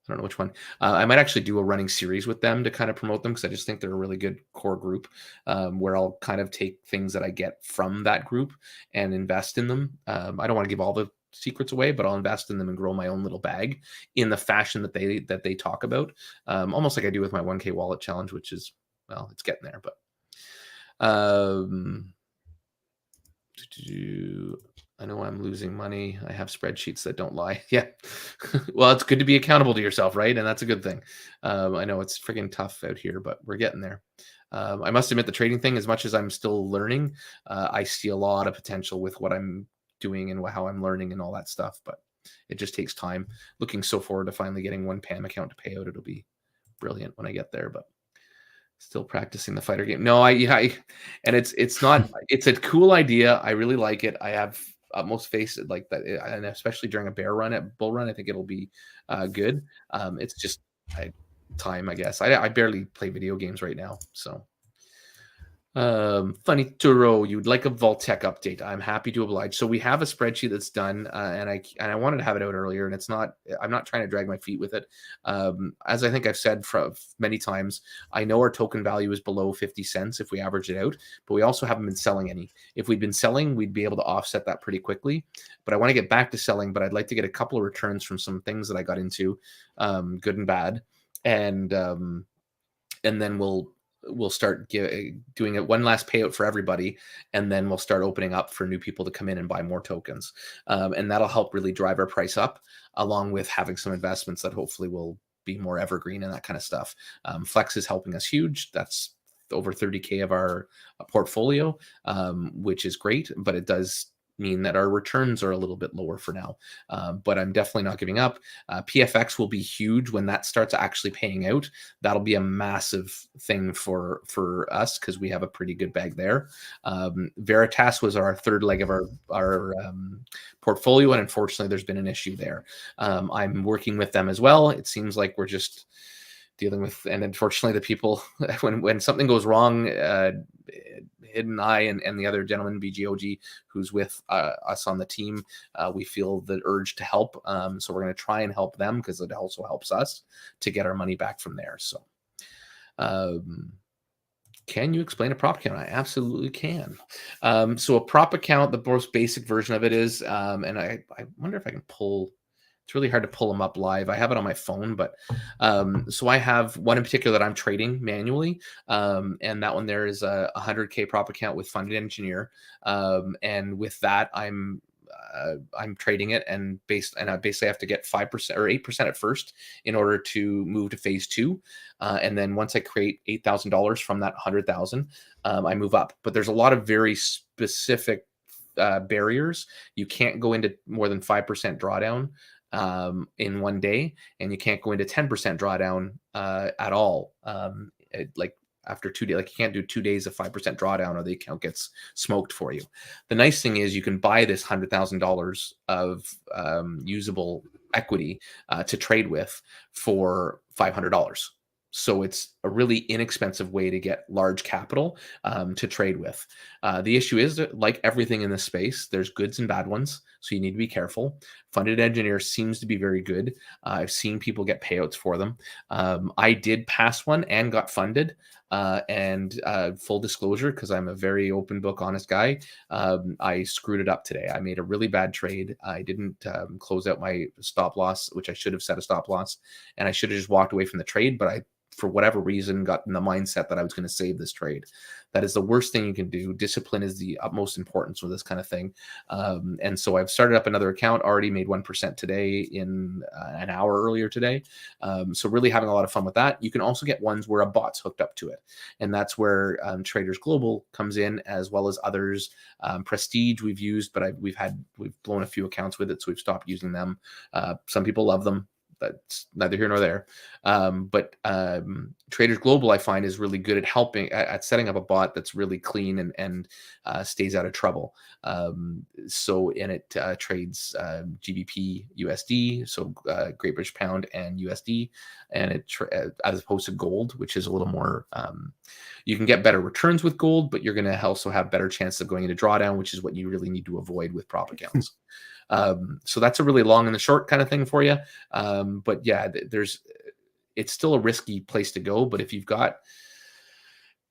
I don't know which one. I might actually do a running series with them to kind of promote them, because I just think they're a really good core group, where I'll kind of take things that I get from that group and invest in them. I don't want to give all the secrets away, but I'll invest in them and grow my own little bag in the fashion that they talk about, almost like I do with my 1K wallet challenge, which is, well, it's getting there, but I know I'm losing money. I have spreadsheets that don't lie. Yeah. Well, it's good to be accountable to yourself, right? And that's a good thing. I know it's freaking tough out here, but we're getting there. I must admit, the trading thing, as much as I'm still learning, I see a lot of potential with what I'm doing and how I'm learning and all that stuff, but it just takes time. Looking so forward to finally getting one PAM account to pay out. It'll be brilliant when I get there, but still practicing the fighter game. No, and it's not, it's a cool idea. I really like it. I have utmost faith like that, and especially during a bull run, I think it'll be good. It's just time, I guess. I barely play video games right now, so. Funny Turo, you'd like a Vault-Tec update. I'm happy to oblige. So we have a spreadsheet that's done, and I wanted to have it out earlier, and I'm not trying to drag my feet with it. As I think I've said many times, I know our token value is below 50 cents if we average it out, but we also haven't been selling any. If we'd been selling, we'd be able to offset that pretty quickly, but I want to get back to selling, but I'd like to get a couple of returns from some things that I got into, good and bad. And then we'll start doing it one last payout for everybody, and then we'll start opening up for new people to come in and buy more tokens, and that'll help really drive our price up, along with having some investments that hopefully will be more evergreen and that kind of stuff. Flex is helping us huge. That's over 30K of our portfolio, which is great, but it does mean that our returns are a little bit lower for now. But I'm definitely not giving up. PFX will be huge when that starts actually paying out. That'll be a massive thing for us because we have a pretty good bag there. Veritas was our third leg of our portfolio, and unfortunately, there's been an issue there. I'm working with them as well. It seems like we're just dealing with, and unfortunately, the people when something goes wrong. Hidden Eye and the other gentleman, BGOG, who's with us on the team, we feel the urge to help. So we're going to try and help them because it also helps us to get our money back from there. So can you explain a prop account? I absolutely can. So a prop account, the most basic version of it is, and I wonder if I can pull. It's really hard to pull them up live. I have it on my phone, but so I have one in particular that I'm trading manually, and that one there is a 100K prop account with Funded Engineer, and with that I'm trading it, and I basically have to get 5% or 8% at first in order to move to phase 2, and then once I create $8,000 from that 100,000, I move up. But there's a lot of very specific barriers. You can't go into more than 5% drawdown in one day, and you can't go into 10% drawdown at all. Like after 2 days, like you can't do 2 days of 5% drawdown or the account gets smoked for you. The nice thing is you can buy this $100,000 of usable equity to trade with for $500. So it's a really inexpensive way to get large capital to trade with. The issue is that, like everything in this space, there's goods and bad ones. So you need to be careful. Funded Engineer seems to be very good. I've seen people get payouts for them. I did pass one and got funded. And full disclosure, because I'm a very open book, honest guy, I screwed it up today. I made a really bad trade. I didn't close out my stop loss, which I should have set a stop loss, and I should have just walked away from the trade, but I, for whatever reason, got in the mindset that I was going to save this trade. That is the worst thing you can do. Discipline is the utmost importance with this kind of thing. And so I've started up another account, already made 1% today in an hour earlier today. So really having a lot of fun with that. You can also get ones where a bot's hooked up to it. And that's where Traders Global comes in, as well as others. Prestige we've used, but we've blown a few accounts with it, so we've stopped using them. Some people love them. That's neither here nor there. But Traders Global, I find, is really good at helping at setting up a bot that's really clean and stays out of trouble. So it trades GBP, USD, so Great British Pound and USD, and it as opposed to gold, which is a little more. You can get better returns with gold, but you're going to also have better chance of going into drawdown, which is what you really need to avoid with prop accounts. So that's a really long and the short kind of thing for you. But yeah, it's still a risky place to go. But if you've got,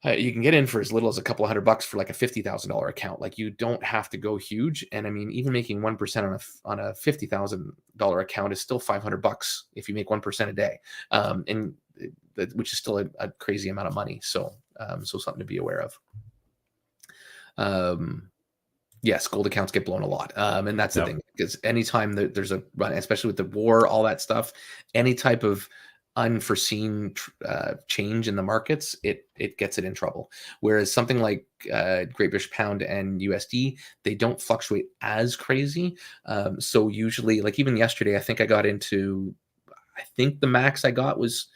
you can get in for as little as a couple $100 for like a $50,000 account. Like, you don't have to go huge. And I mean, even making 1% on a $50,000 account is still $500 if you make 1% a day. Which is still a crazy amount of money. So something to be aware of. Yes, gold accounts get blown a lot. And that's the thing, because anytime there's a run, especially with the war, all that stuff, any type of unforeseen change in the markets, it gets it in trouble. Whereas something like Great British Pound and USD, they don't fluctuate as crazy. So usually, like even yesterday, I think the max I got was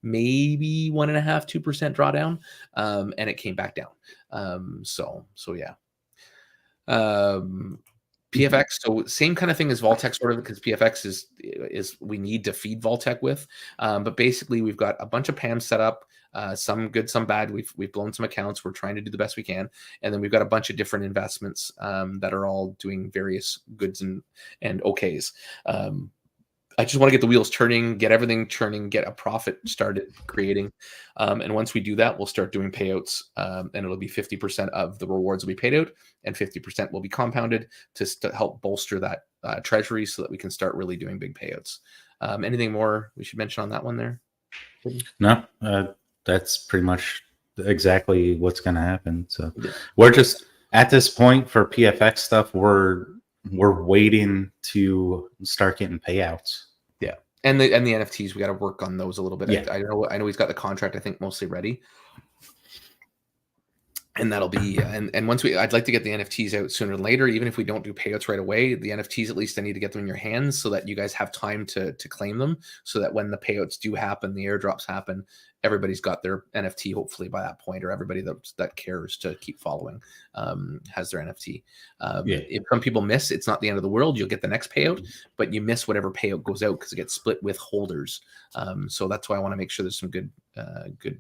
maybe 1.5-2% drawdown, and it came back down. So yeah. PFX, so same kind of thing as Vaultec, sort of, because PFX is we need to feed Vaultec with, but basically we've got a bunch of PAMs set up, some good, some bad. We've blown some accounts. We're trying to do the best we can, and then we've got a bunch of different investments that are all doing various goods and okays. I just want to get the wheels turning, get everything churning, get a profit started creating. And once we do that, we'll start doing payouts, and it'll be 50% of the rewards will be paid out and 50% will be compounded to help bolster that treasury so that we can start really doing big payouts. Anything more we should mention on that one there? No, that's pretty much exactly what's going to happen. So we're just at this point for PFX stuff, we're waiting to start getting payouts. Yeah, and the NFTs, we got to work on those a little bit. Yeah. I know he's got the contract, I think, mostly ready. And that'll be and once I'd like to get the NFTs out sooner than later, even if we don't do payouts right away. The NFTs, at least I need to get them in your hands so that you guys have time to claim them, so that when the payouts do happen, the airdrops happen, everybody's got their NFT hopefully by that point, or everybody that cares to keep following has their NFT. If some people miss, it's not the end of the world. You'll get the next payout, but you miss whatever payout goes out because it gets split with holders. So that's why I want to make sure there's some good kind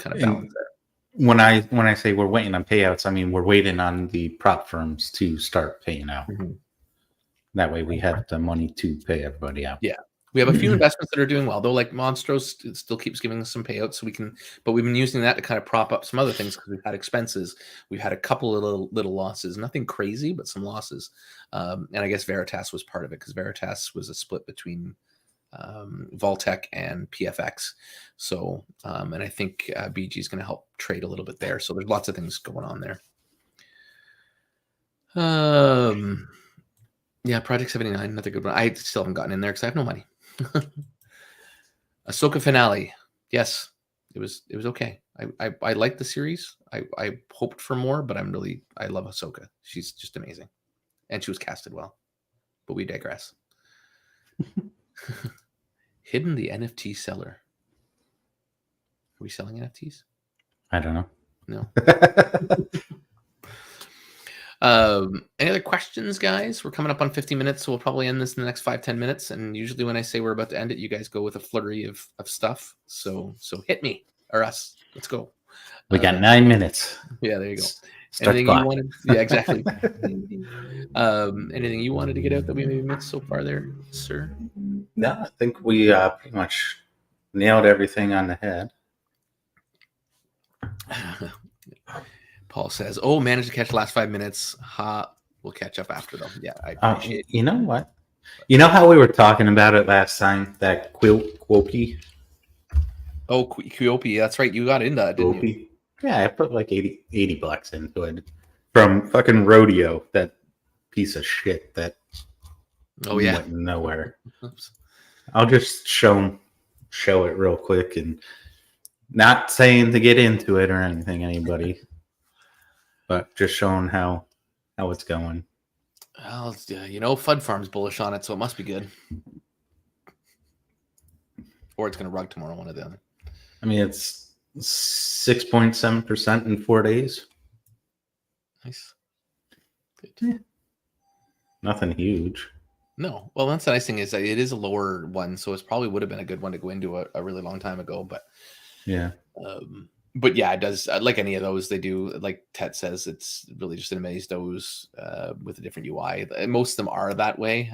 of balance there. When I say we're waiting on payouts, I mean we're waiting on the prop firms to start paying out. Mm-hmm. That way we have the money to pay everybody out. Yeah. We have a few investments that are doing well, though, like Monstros still keeps giving us some payouts, so we can, but we've been using that to kind of prop up some other things because we've had expenses. We've had a couple of little losses, nothing crazy, but some losses. And I guess Veritas was part of it because Veritas was a split between Vaultec and PFX. So, and I think BG is going to help trade a little bit there. So there's lots of things going on there. Yeah, Project 79, another good one. I still haven't gotten in there because I have no money. Ahsoka finale. Yes, it was okay. I liked the series. I hoped for more, but I love Ahsoka. She's just amazing. And she was casted well. But we digress. Hidden the NFT seller. Are we selling NFTs? I don't know. No. Any other questions, guys? We're coming up on 50 minutes, so we'll probably end this in the next 5-10 minutes. And usually when I say we're about to end it, you guys go with a flurry of stuff. So hit me or us. Let's go. We got 9 minutes. Yeah, there you go. Start Anything clock. you wanted? Yeah, exactly. Anything you wanted to get out that we maybe missed so far there, sir? No, I think we pretty much nailed everything on the head. Paul says, "Oh, managed to catch the last 5 minutes. We'll catch up after them." Yeah, I appreciate it. You know what? You know how we were talking about it last time? That Quopi? Oh, Quopi. That's right. You got into that, didn't you? Yeah, I put like $80 into it from fucking Rodeo. That piece of shit that went nowhere. Oops. I'll just show it real quick, and not saying to get into it or anything, anybody, but just showing how it's going. Well, Fud Farm's bullish on it, so it must be good. Or it's going to rug tomorrow, one of them. I mean, it's 6.7% in 4 days. Nice. Good. Yeah. Nothing huge. No. Well, that's the nice thing is that it is a lower one, so it probably would have been a good one to go into a really long time ago. But yeah. But yeah, it does. Like any of those, they do. Like Tet says, it's really just an amaze dose with a different UI. Most of them are that way.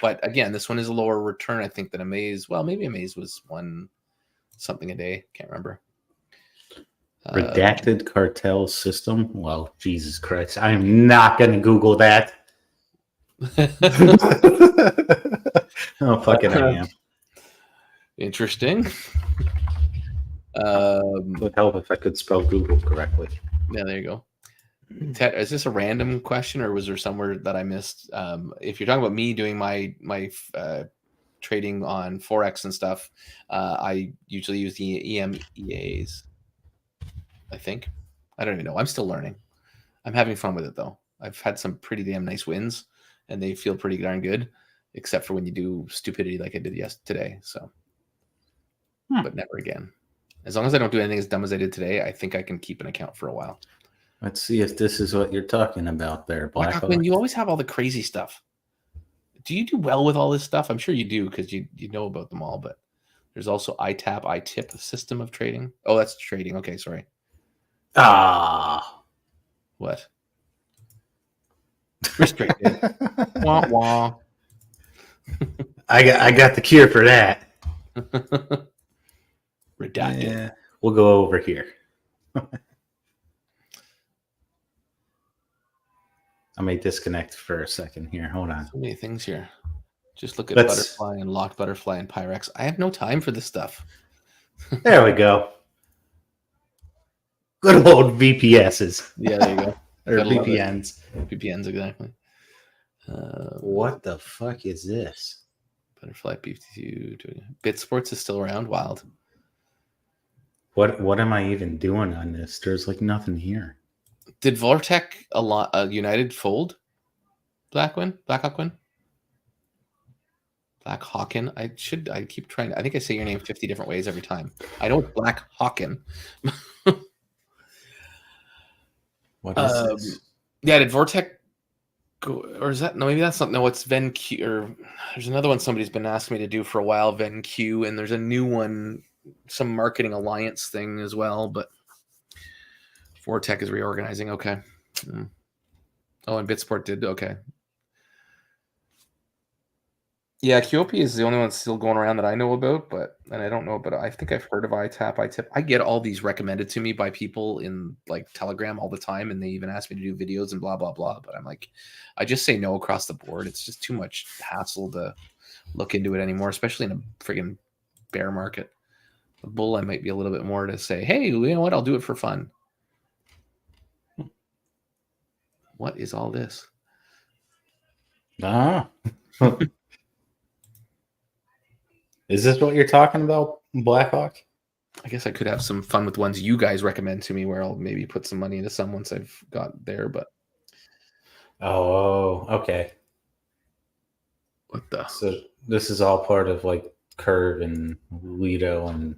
But again, this one is a lower return, I think, than Amaze. Well, maybe Amaze was one something a day. Can't remember. Redacted cartel system. Well, Jesus Christ, I'm not going to Google that. Oh, fucking I am. Interesting. Would help if I could spell Google correctly. Yeah, there you go. Ted, is this a random question or was there somewhere that I missed? If you're talking about me doing my trading on Forex and stuff, I usually use the EMEAs. I think. I don't even know. I'm still learning. I'm having fun with it though. I've had some pretty damn nice wins, and they feel pretty darn good, except for when you do stupidity like I did today. So, but never again. As long as I don't do anything as dumb as I did today, I think I can keep an account for a while. Let's see if this is what you're talking about there, Black. When you always have all the crazy stuff. Do you do well with all this stuff? I'm sure you do because you know about them all. But there's also ITAP, ITIP system of trading. Oh, that's trading. Okay, sorry. What? Restricted. Wah wah. I got the cure for that. Redacted. Yeah, we'll go over here. I may disconnect for a second here. Hold on. So many things here. Just look at Butterfly and Locked Butterfly and Pyrex. I have no time for this stuff. There we go. Good old VPSs. Yeah, there you go. Or VPNs. VPNs, exactly. What the fuck is this? Butterfly BT2. BitSports is still around. Wild. What am I even doing on this? There's like nothing here. Did Vortec United fold? Black Hawk win? Black Hawken. I keep trying. I think I say your name 50 different ways every time. I know it's Black Hawken. What is this? Yeah, did Vortec go, or is that no? Maybe that's not. No, it's VenQ. Or there's another one somebody's been asking me to do for a while, VenQ, and there's a new one, some marketing alliance thing as well. But Vortec is reorganizing. Okay. Oh, and Bitsport did. Okay. Yeah, QOP is the only one still going around that I know about, and I don't know, but I think I've heard of iTap, iTip. I get all these recommended to me by people in like Telegram all the time, and they even ask me to do videos and blah blah blah. But I'm like, I just say no across the board. It's just too much hassle to look into it anymore, especially in a friggin' bear market. A bull, I might be a little bit more to say, hey, you know what? I'll do it for fun. What is all this? Ah. Is this what you're talking about, Blackhawk? I guess I could have some fun with ones you guys recommend to me where I'll maybe put some money into some once I've got there, but oh, okay. What the? So this is all part of like Curve and Lido and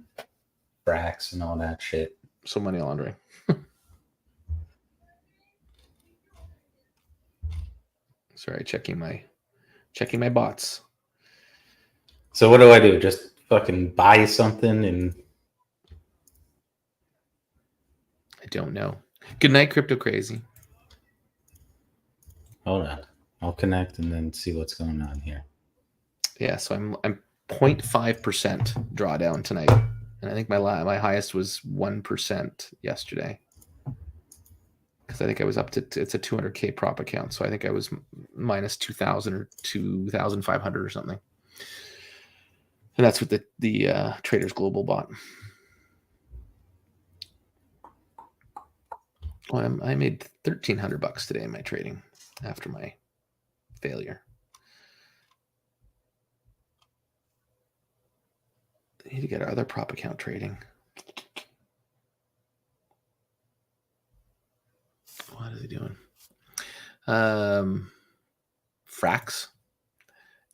Brax and all that shit. So money laundering. Sorry, checking my bots. So what do I do? Just fucking buy something and I don't know. Good night, Crypto Crazy. hold on. I'll connect and then see what's going on here. Yeah, so I'm 0.5% drawdown tonight. And I think my highest was 1% yesterday. Because I think I was up to it's a 200K prop account. So I think I was minus 2,000 or 2,500 or something. And that's with the Traders Global bot. Well, I made $1,300 today in my trading after my failure. I need to get our other prop account trading. What is he doing? Frax.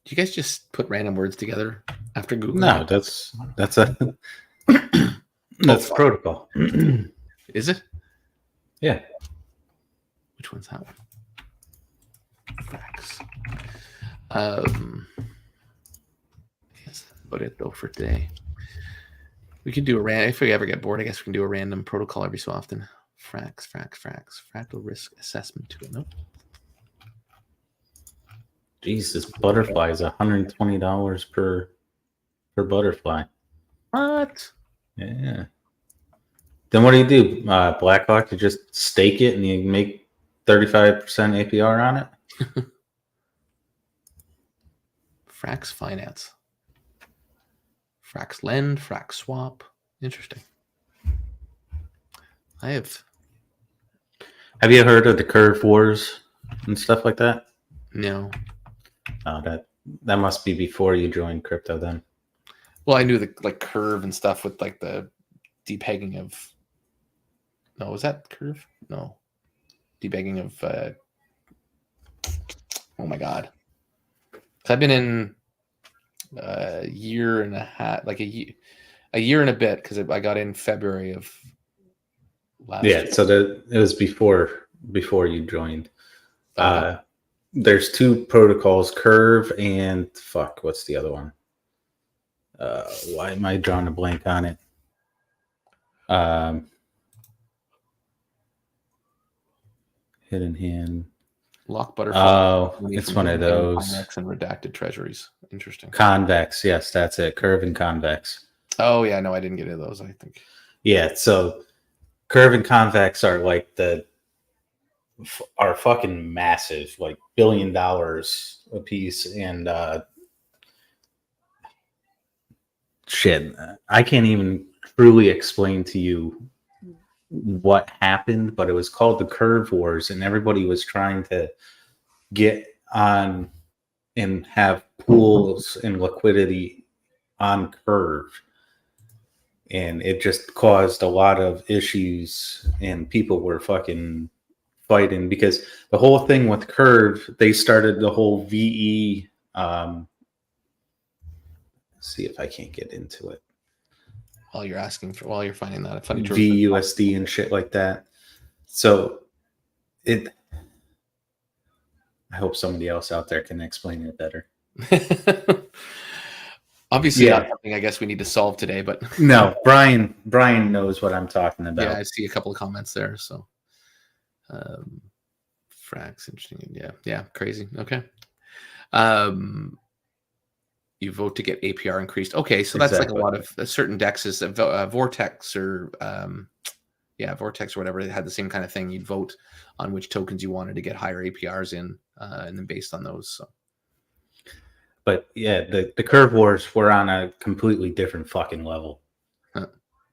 Do you guys just put random words together after Google? No, that's that's protocol. Is it? Yeah. Which one's that one? Frax. That's about it though for today. We could do if we ever get bored, I guess we can do a random protocol every so often. Frax. Fractal risk assessment to it. Nope. Jeez, this butterfly is $120 per butterfly. What? Yeah. Then what do? Blackhawk, you just stake it and you make 35% APR on it? Frax Finance. Frax Lend, Frax Swap. Interesting. Have you heard of the Curve Wars and stuff like that? No. Oh, that must be before you joined crypto then. Well, I knew the like Curve and stuff with like the depegging of. No, was that Curve? No, depegging of. Oh my god! I've been in a year and a half, like a year and a bit, because I got in February of last year. So it was before you joined. Okay. There's two protocols, Curve and what's the other one? Why am I drawing a blank on it? Hidden Hand. Lock Butterfly. Oh, it's one of those. Convex and redacted treasuries. Interesting. Convex, yes, that's it. Curve and Convex. Oh yeah, no, I didn't get into those. I think. Yeah, so Curve and Convex are like are fucking massive, like $1 billion a piece, and shit, I can't even truly explain to you what happened, but it was called the Curve Wars, and everybody was trying to get on and have pools and liquidity on Curve. and it just caused a lot of issues, and people were fucking fighting because the whole thing with Curve, they started the whole VE. See if I can't get into it. While you're finding that funny term, VUSD and shit like that. So I hope somebody else out there can explain it better. Obviously, not something I guess we need to solve today, but no, Brian knows what I'm talking about. Yeah, I see a couple of comments there. So, Frax, interesting. Yeah, crazy. Okay. You vote to get APR increased. Okay, so that's like a lot of certain dexes, Vortex or Vortex or whatever. They had the same kind of thing. You'd vote on which tokens you wanted to get higher APRs in, and then based on those. So. But yeah, the Curve Wars were on a completely different fucking level. Huh.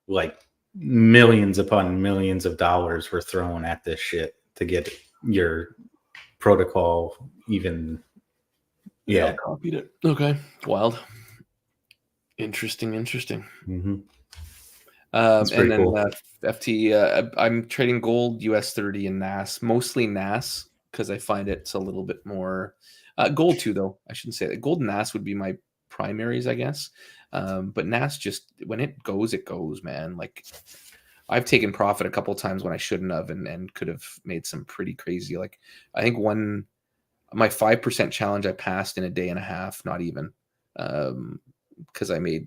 Like millions upon millions of dollars were thrown at this shit to get your protocol even. Yeah, copied it. Okay, wild. Interesting. Mm-hmm. And then cool. FT, I'm trading gold, US 30, and NAS, mostly NAS because I find it's a little bit more gold too, though. I shouldn't say that. Gold and NAS would be my primaries, I guess. But NAS, just when it goes, man. Like I've taken profit a couple times when I shouldn't have, and could have made some pretty crazy. Like I think my 5% challenge I passed in a day and a half, not even, because I made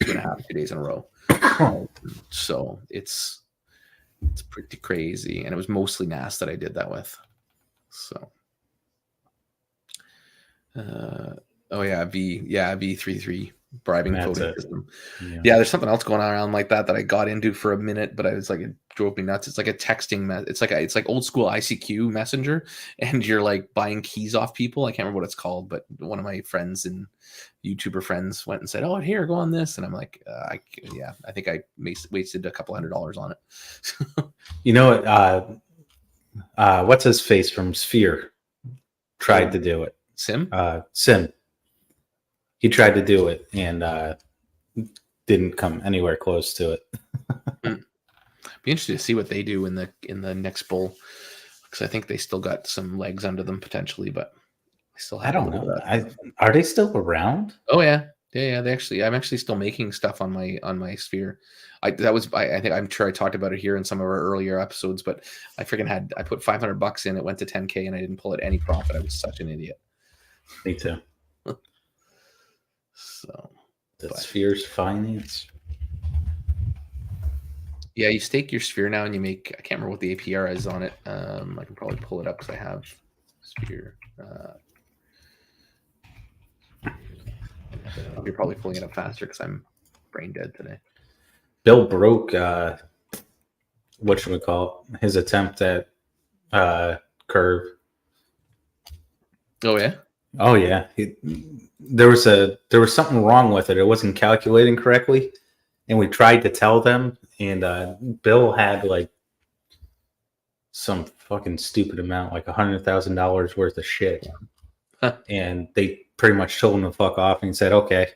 2.5 2 days in a row. So it's pretty crazy, and it was mostly NAS that I did that with. So, V33 bribing voting system. Yeah, there's something else going around like that I got into for a minute, but I was like, it drove me nuts. It's like a texting it's like old school ICQ messenger, and you're like buying keys off people. I can't remember what it's called, but one of my friends and YouTuber friends went and said, "Oh, here, go on this," and I'm like, I think I wasted a couple $100 on it. You know what? What's his face from Sphere tried to do it. Sim. He tried to do it and didn't come anywhere close to it. Be interested to see what they do in the next bull, because I think they still got some legs under them potentially, but I still have. I don't know. Are they still around? Oh yeah. They actually, I'm actually still making stuff on my Sphere. I think I'm sure I talked about it here in some of our earlier episodes, but I put $500 in, it went to 10K, and I didn't pull at any profit. I was such an idiot. Me too. So Sphere's Finance. Yeah, you stake your Sphere now, and you make, I can't remember what the APR is on it. I can probably pull it up because I have Sphere. You're probably pulling it up faster because I'm brain dead today. Bill broke his attempt at Curve. Oh yeah. Oh yeah. There was something wrong with it. It wasn't calculating correctly, and we tried to tell them. And Bill had like some fucking stupid amount, like $100,000 worth of shit, and they pretty much told him to fuck off. And he said, "Okay,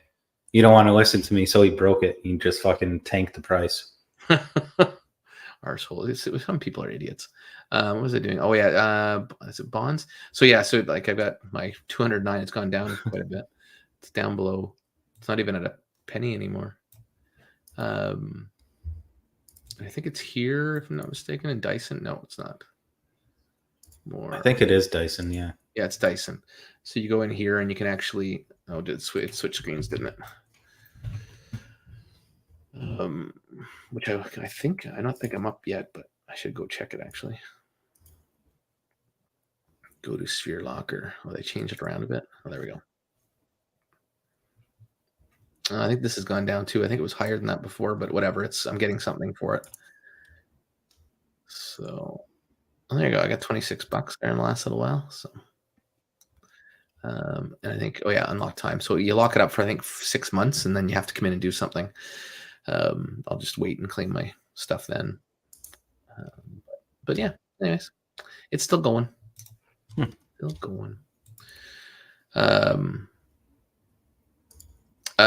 you don't want to listen to me," so he broke it. He just fucking tanked the price. Arsehole. Some people are idiots. What was I doing? Oh yeah, is it bonds? So yeah, so like I've got my 209. It's gone down quite a bit. It's down below. It's not even at a penny anymore. I think it's here, if I'm not mistaken, in Dyson. No, it's not. I think it is Dyson. Yeah. Yeah, it's Dyson. So you go in here and you can actually. Oh, it switch screens, didn't it? Which I don't think I'm up yet, but I should go check it actually. Go to Sphere Locker. Oh, they changed it around a bit. Oh, there we go. I think this has gone down too. I think it was higher than that before, but whatever. I'm getting something for it. So there you go. I got $26 there in the last little while. So, and I think, unlock time. So you lock it up for I think 6 months, and then you have to come in and do something. I'll just wait and claim my stuff then. But yeah, anyways, it's still going. Still going.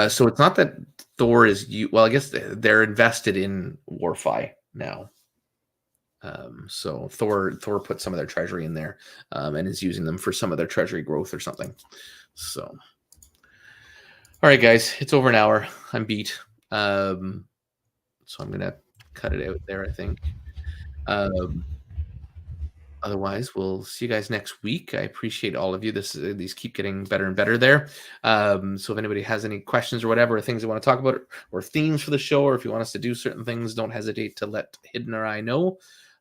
So it's not that Thor is well, I guess they're invested in Warfi now. So Thor put some of their treasury in there, and is using them for some of their treasury growth or something. So, all right, guys, it's over an hour. I'm beat. So I'm gonna cut it out there, I think. Otherwise, we'll see you guys next week. I appreciate all of you. These keep getting better and better there. So if anybody has any questions or whatever, or things they want to talk about, or themes for the show, or if you want us to do certain things, don't hesitate to let Hidden or I know.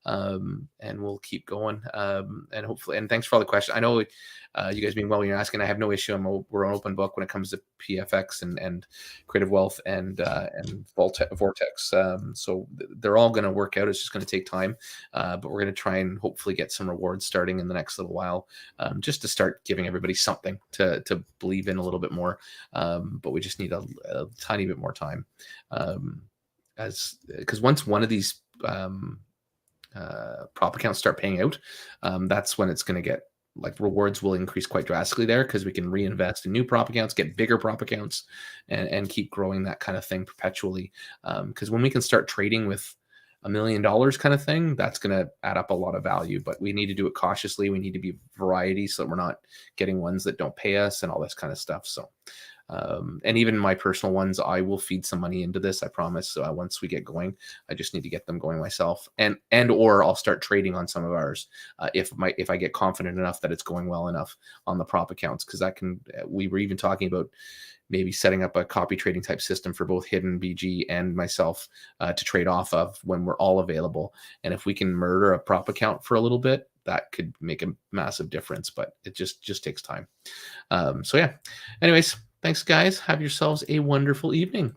And we'll keep going. And hopefully, and thanks for all the questions. I know you guys being well when you're asking. I have no issue. We're an open book when it comes to PFX and Creative Wealth and Vortex. So they're all going to work out. It's just going to take time, but we're going to try and hopefully get some rewards starting in the next little while, just to start giving everybody something to believe in a little bit more. But we just need a tiny bit more time, because once one of these prop accounts start paying out, that's when it's going to get, like, rewards will increase quite drastically there, because we can reinvest in new prop accounts, get bigger prop accounts, and keep growing that kind of thing perpetually. Because when we can start trading with $1 million kind of thing, that's going to add up a lot of value, but we need to do it cautiously. We need to be variety so that we're not getting ones that don't pay us and all this kind of stuff. So and even my personal ones, I will feed some money into this, I promise. So once we get going, I just need to get them going myself, and or I'll start trading on some of ours if I get confident enough that it's going well enough on the prop accounts, because that can. We were even talking about maybe setting up a copy trading type system for both Hidden, BG, and myself to trade off of when we're all available. And if we can murder a prop account for a little bit, that could make a massive difference, but it just takes time. So yeah. Anyways, thanks, guys. Have yourselves a wonderful evening.